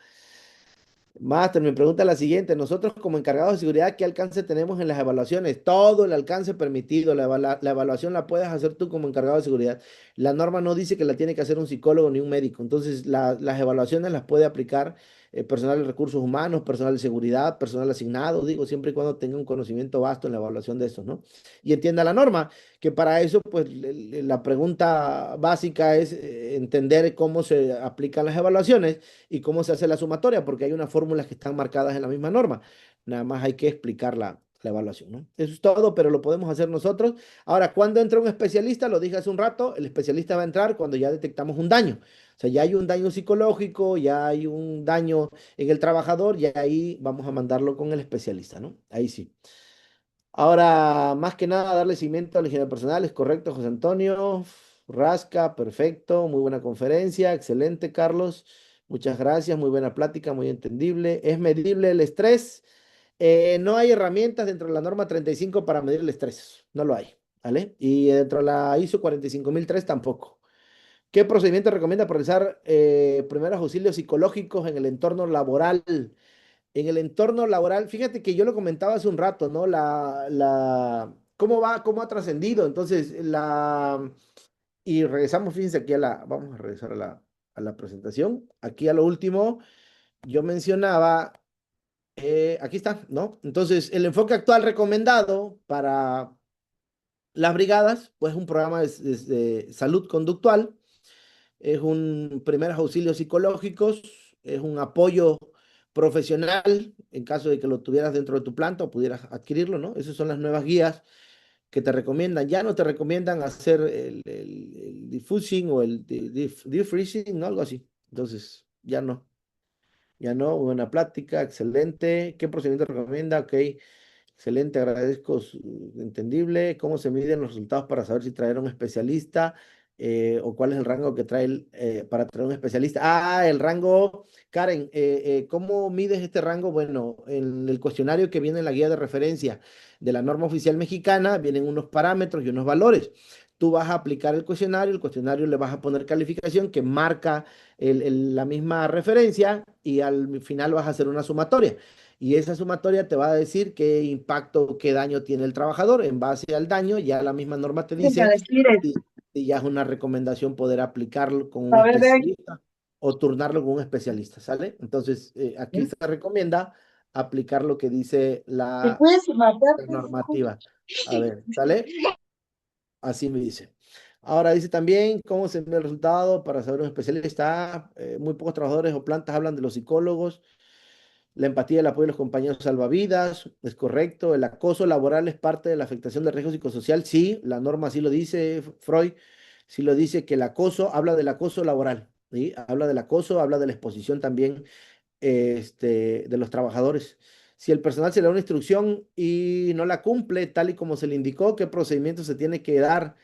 Master, me pregunta la siguiente. Nosotros como encargados de seguridad, ¿qué alcance tenemos en las evaluaciones? Todo el alcance permitido. La evaluación la puedes hacer tú como encargado de seguridad. La norma no dice que la tiene que hacer un psicólogo ni un médico. Entonces, las evaluaciones las puede aplicar personal de recursos humanos, personal de seguridad, personal asignado, digo, siempre y cuando tenga un conocimiento vasto en la evaluación de eso, ¿no? Y entienda la norma, que para eso, pues, la pregunta básica es entender cómo se aplican las evaluaciones y cómo se hace la sumatoria, porque hay unas fórmulas que están marcadas en la misma norma. Nada más hay que explicar la evaluación, ¿no? Eso es todo, pero lo podemos hacer nosotros. Ahora, ¿cuándo entra un especialista? Lo dije hace un rato, el especialista va a entrar cuando ya detectamos un daño. O sea, ya hay un daño psicológico, ya hay un daño en el trabajador, y ahí vamos a mandarlo con el especialista, ¿no? Ahí sí. Ahora, más que nada, darle seguimiento a la higiene personal, es correcto, José Antonio. Rasca, perfecto, muy buena conferencia, excelente, Carlos. Muchas gracias, muy buena plática, muy entendible. ¿Es medible el estrés? No hay herramientas dentro de la norma 35 para medir el estrés. No lo hay, ¿vale? Y dentro de la ISO 45003 tampoco. ¿Qué procedimiento recomienda para realizar primeros auxilios psicológicos en el entorno laboral? En el entorno laboral, fíjate que yo lo comentaba hace un rato, ¿no? ¿Cómo ha trascendido? Entonces, y regresamos, fíjense aquí vamos a regresar a la presentación. Aquí a lo último, yo mencionaba, aquí está, ¿no? Entonces, el enfoque actual recomendado para las brigadas, pues un programa de salud conductual, es un primeros auxilios psicológicos, es un apoyo profesional en caso de que lo tuvieras dentro de tu planta o pudieras adquirirlo, ¿no? Esas son las nuevas guías que te recomiendan. Ya no te recomiendan hacer el diffusing o el defreezing, ¿no? Algo así. Entonces, ya no. Ya no, buena plática, excelente. ¿Qué procedimiento recomienda? Ok, excelente, agradezco, entendible. ¿Cómo se miden los resultados para saber si traer a un especialista o cuál es el rango que trae para traer un especialista? El rango, Karen, ¿cómo mides este rango? Bueno, en el cuestionario que viene en la guía de referencia de la norma oficial mexicana, vienen unos parámetros y unos valores. Tú vas a aplicar el cuestionario le vas a poner calificación que marca la misma referencia y al final vas a hacer una sumatoria. Y esa sumatoria te va a decir qué impacto, qué daño tiene el trabajador. En base al daño, ya la misma norma te dice si ya es una recomendación poder aplicarlo con un especialista o turnarlo con un especialista, ¿sale? Entonces, aquí se recomienda aplicar lo que dice la normativa. A ver, ¿sale? Así me dice. Ahora dice también cómo se ve el resultado para saber un especialista. Muy pocos trabajadores o plantas hablan de los psicólogos. La empatía, el apoyo de los compañeros salvavidas, es correcto. El acoso laboral es parte de la afectación del riesgo psicosocial. Sí, la norma sí lo dice, Freud, sí lo dice que el acoso, habla del acoso laboral, ¿sí? Habla del acoso, habla de la exposición también de los trabajadores. Si el personal se le da una instrucción y no la cumple tal y como se le indicó, ¿qué procedimiento se tiene que dar?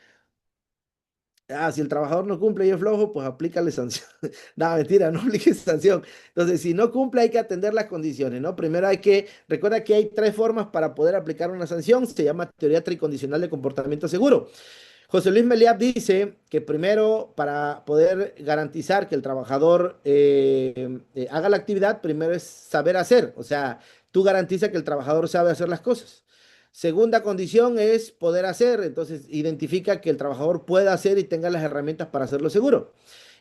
Si el trabajador no cumple y es flojo, pues aplícale sanción. No, mentira, no aplique sanción. Entonces, si no cumple, hay que atender las condiciones, ¿no? Primero recuerda que hay tres formas para poder aplicar una sanción. Se llama teoría tricondicional de comportamiento seguro. José Luis Meliab dice que primero, para poder garantizar que el trabajador haga la actividad, primero es saber hacer. O sea, tú garantizas que el trabajador sabe hacer las cosas. Segunda condición es poder hacer. Entonces, identifica que el trabajador pueda hacer y tenga las herramientas para hacerlo seguro.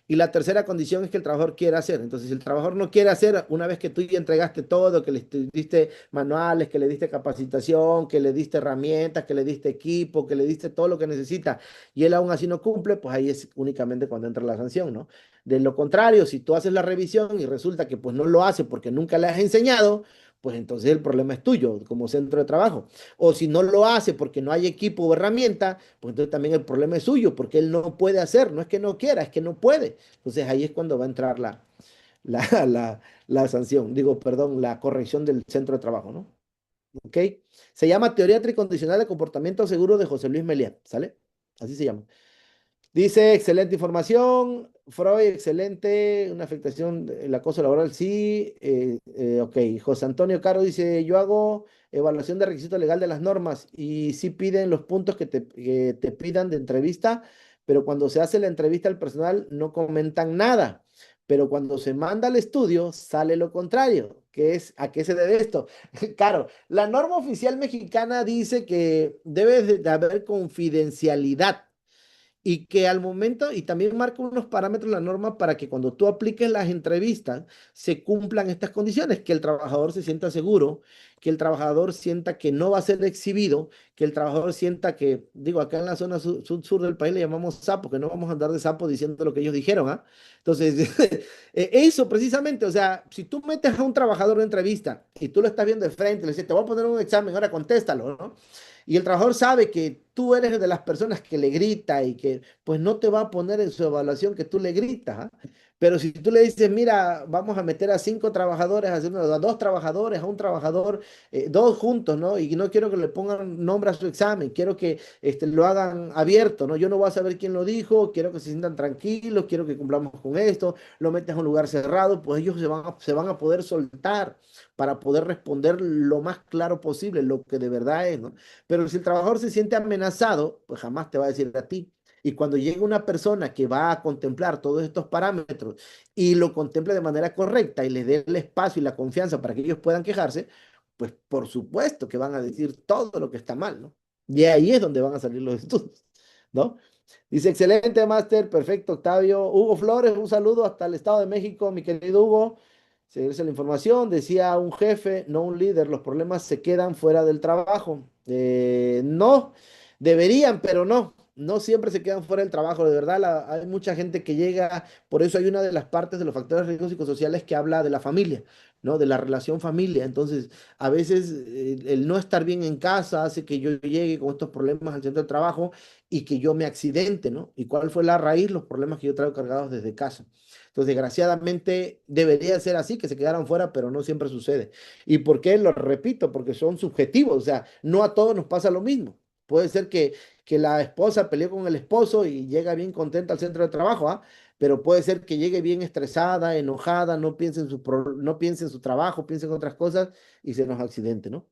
Y la tercera condición es que el trabajador quiera hacer. Entonces, si el trabajador no quiere hacer, una vez que tú ya entregaste todo, que le diste manuales, que le diste capacitación, que le diste herramientas, que le diste equipo, que le diste todo lo que necesita, y él aún así no cumple, pues ahí es únicamente cuando entra la sanción, ¿no? De lo contrario, si tú haces la revisión y resulta que pues no lo hace porque nunca le has enseñado, pues entonces el problema es tuyo como centro de trabajo. O si no lo hace porque no hay equipo o herramienta, pues entonces también el problema es suyo porque él no puede hacer, no es que no quiera, es que no puede. Entonces ahí es cuando va a entrar la, la sanción, digo, perdón, la corrección del centro de trabajo, ¿no? ¿Ok? Se llama Teoría Tricondicional de Comportamiento Seguro de José Luis Meliá, ¿sale? Así se llama. Dice, excelente información, Freud, excelente, una afectación, el acoso laboral, sí, ok. José Antonio Caro dice, yo hago evaluación de requisito legal de las normas y sí piden los puntos que te pidan de entrevista, pero cuando se hace la entrevista al personal no comentan nada, pero cuando se manda al estudio sale lo contrario. ¿A qué se debe esto? Claro, la norma oficial mexicana dice que debe de haber confidencialidad y que al momento, y también marca unos parámetros la norma para que cuando tú apliques las entrevistas se cumplan estas condiciones, que el trabajador se sienta seguro, que el trabajador sienta que no va a ser exhibido, que el trabajador sienta que, digo, acá en la zona sur del país le llamamos sapo, que no vamos a andar de sapo diciendo lo que ellos dijeron, ¿ah? Entonces, eso precisamente, o sea, si tú metes a un trabajador en una entrevista y tú lo estás viendo de frente, le dices, te voy a poner un examen, ahora contéstalo, ¿no? Y el trabajador sabe que tú eres de las personas que le grita y que pues no te va a poner en su evaluación que tú le gritas, ¿ah? Pero si tú le dices, mira, vamos a meter a 5 trabajadores, a 2 trabajadores, a un trabajador, 2 juntos, ¿no? Y no quiero que le pongan nombre a su examen, quiero que lo hagan abierto, ¿no? Yo no voy a saber quién lo dijo, quiero que se sientan tranquilos, quiero que cumplamos con esto, lo metes a un lugar cerrado, pues ellos se van a poder soltar para poder responder lo más claro posible, lo que de verdad es, ¿no? Pero si el trabajador se siente amenazado, pues jamás te va a decir a ti. Y cuando llega una persona que va a contemplar todos estos parámetros y lo contemple de manera correcta y les dé el espacio y la confianza para que ellos puedan quejarse, pues por supuesto que van a decir todo lo que está mal, ¿no? Y ahí es donde van a salir los estudios, ¿no? Dice, excelente, máster, perfecto, Octavio. Hugo Flores, un saludo hasta el Estado de México, mi querido Hugo. Se regresa la información, decía un jefe, no un líder, los problemas se quedan fuera del trabajo. No, deberían, pero no siempre se quedan fuera del trabajo, de verdad, hay mucha gente que llega, por eso hay una de las partes de los factores riesgos psicosociales que habla de la familia, ¿no? De la relación familia. Entonces, a veces el no estar bien en casa hace que yo llegue con estos problemas al centro de trabajo y que yo me accidente, ¿no? ¿Y cuál fue la raíz? Los problemas que yo traigo cargados desde casa. Entonces, desgraciadamente, debería ser así, que se quedaran fuera, pero no siempre sucede. ¿Y por qué? Lo repito, porque son subjetivos, o sea, no a todos nos pasa lo mismo. Puede ser que la esposa peleó con el esposo y llega bien contenta al centro de trabajo, ¿ah? Pero puede ser que llegue bien estresada, enojada, no piense en su trabajo, piense en otras cosas y se nos accidente, ¿no?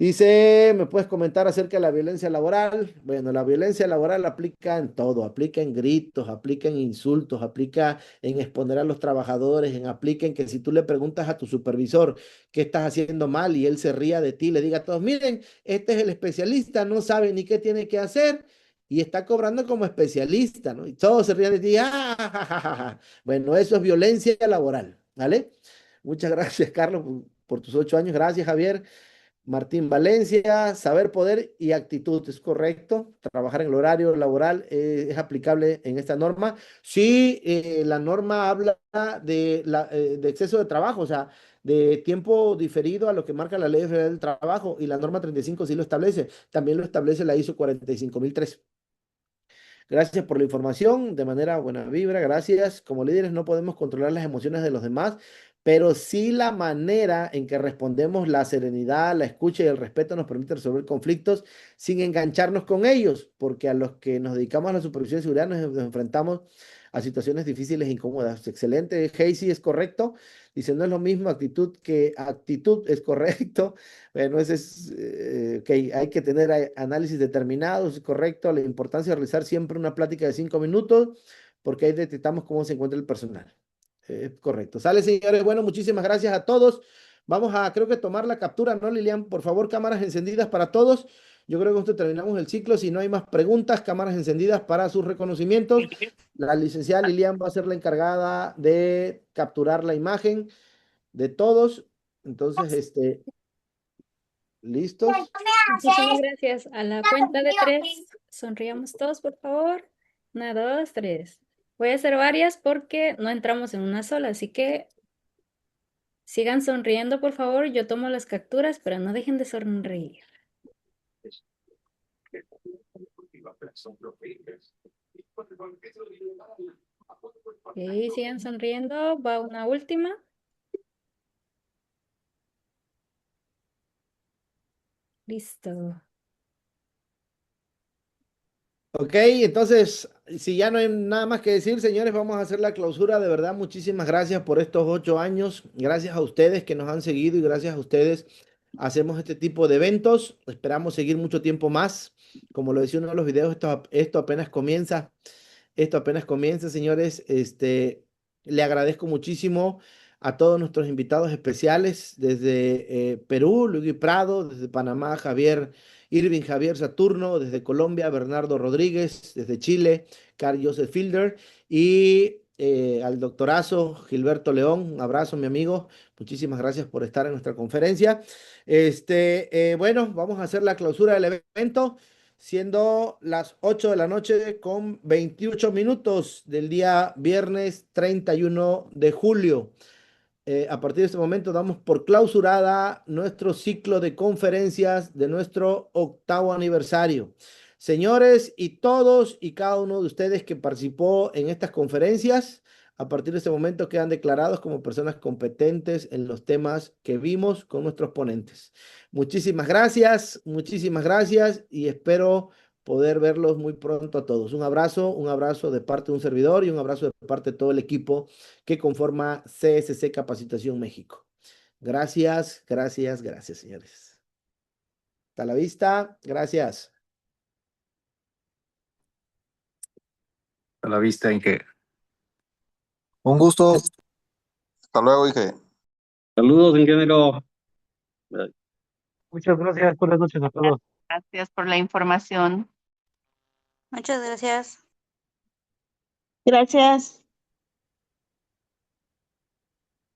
Dice, ¿me puedes comentar acerca de la violencia laboral? Bueno, la violencia laboral aplica en todo, aplica en gritos, aplica en insultos, aplica en exponer a los trabajadores, aplica en que si tú le preguntas a tu supervisor qué estás haciendo mal y él se ría de ti, le diga a todos, miren, este es el especialista, no sabe ni qué tiene que hacer y está cobrando como especialista, ¿no? Y todos se ríen de ti, ¡ah! Ja, ja, ja, ja! Bueno, eso es violencia laboral, ¿vale? Muchas gracias, Carlos, por tus 8 años. Gracias, Javier. Martín Valencia, saber, poder y actitud, ¿es correcto? Trabajar en el horario laboral es aplicable en esta norma. Sí, la norma habla de exceso de trabajo, o sea, de tiempo diferido a lo que marca la Ley Federal del Trabajo y la norma 35 sí lo establece. También lo establece la ISO 45003. Gracias por la información, de manera buena vibra, gracias. Como líderes no podemos controlar las emociones de los demás, pero sí la manera en que respondemos, la serenidad, la escucha y el respeto nos permite resolver conflictos sin engancharnos con ellos, porque a los que nos dedicamos a la supervisión de seguridad nos enfrentamos a situaciones difíciles e incómodas. Excelente, Casey, es correcto. Dice, no es lo mismo actitud que actitud, es correcto. Bueno, ese es, ok, hay que tener análisis determinados, es correcto. La importancia de realizar siempre una plática de 5 minutos, porque ahí detectamos cómo se encuentra el personal. Correcto. Sale, señores. Bueno, muchísimas gracias a todos. Vamos a, creo que tomar la captura, ¿no, Lilian? Por favor, cámaras encendidas para todos. Yo creo que con esto terminamos el ciclo. Si no hay más preguntas, cámaras encendidas para sus reconocimientos. La licenciada Lilian va a ser la encargada de capturar la imagen de todos. Entonces, ¿listos?
Muchísimas gracias. A la cuenta de 3, sonríamos todos, por favor. 1, 2, 3. Voy a hacer varias porque no entramos en una sola, así que sigan sonriendo, por favor. Yo tomo las capturas, pero no dejen de sonreír. Ok, sigan sonriendo. Va una última. Listo.
Ok, entonces, si ya no hay nada más que decir, señores, vamos a hacer la clausura. De verdad, muchísimas gracias por estos 8 años. Gracias a ustedes que nos han seguido y gracias a ustedes hacemos este tipo de eventos. Esperamos seguir mucho tiempo más. Como lo decía uno de los videos, esto apenas comienza. Esto apenas comienza, señores. Le agradezco muchísimo a todos nuestros invitados especiales desde Perú, Luis Prado, desde Panamá, Irving Javier Saturno, desde Colombia, Bernardo Rodríguez, desde Chile, Carl Joseph Fielder y al doctorazo Gilberto León. Un abrazo, mi amigo. Muchísimas gracias por estar en nuestra conferencia. Bueno, vamos a hacer la clausura del evento siendo las 8 de la noche con 28 minutos del día viernes 31 de julio. A partir de este momento damos por clausurada nuestro ciclo de conferencias de nuestro 8º aniversario. Señores, y todos y cada uno de ustedes que participó en estas conferencias, A partir de ese momento quedan declarados como personas competentes en los temas que vimos con nuestros ponentes. Muchísimas gracias y espero poder verlos muy pronto a todos. Un abrazo de parte de un servidor y un abrazo de parte de todo el equipo que conforma CSC Capacitación México. Gracias, señores. Hasta la vista, gracias.
A la vista, Inge.
Un gusto. Hasta luego, Inge.
Saludos, ingeniero. Muchas gracias. Buenas noches a todos.
Gracias por la información.
Muchas gracias.
Gracias.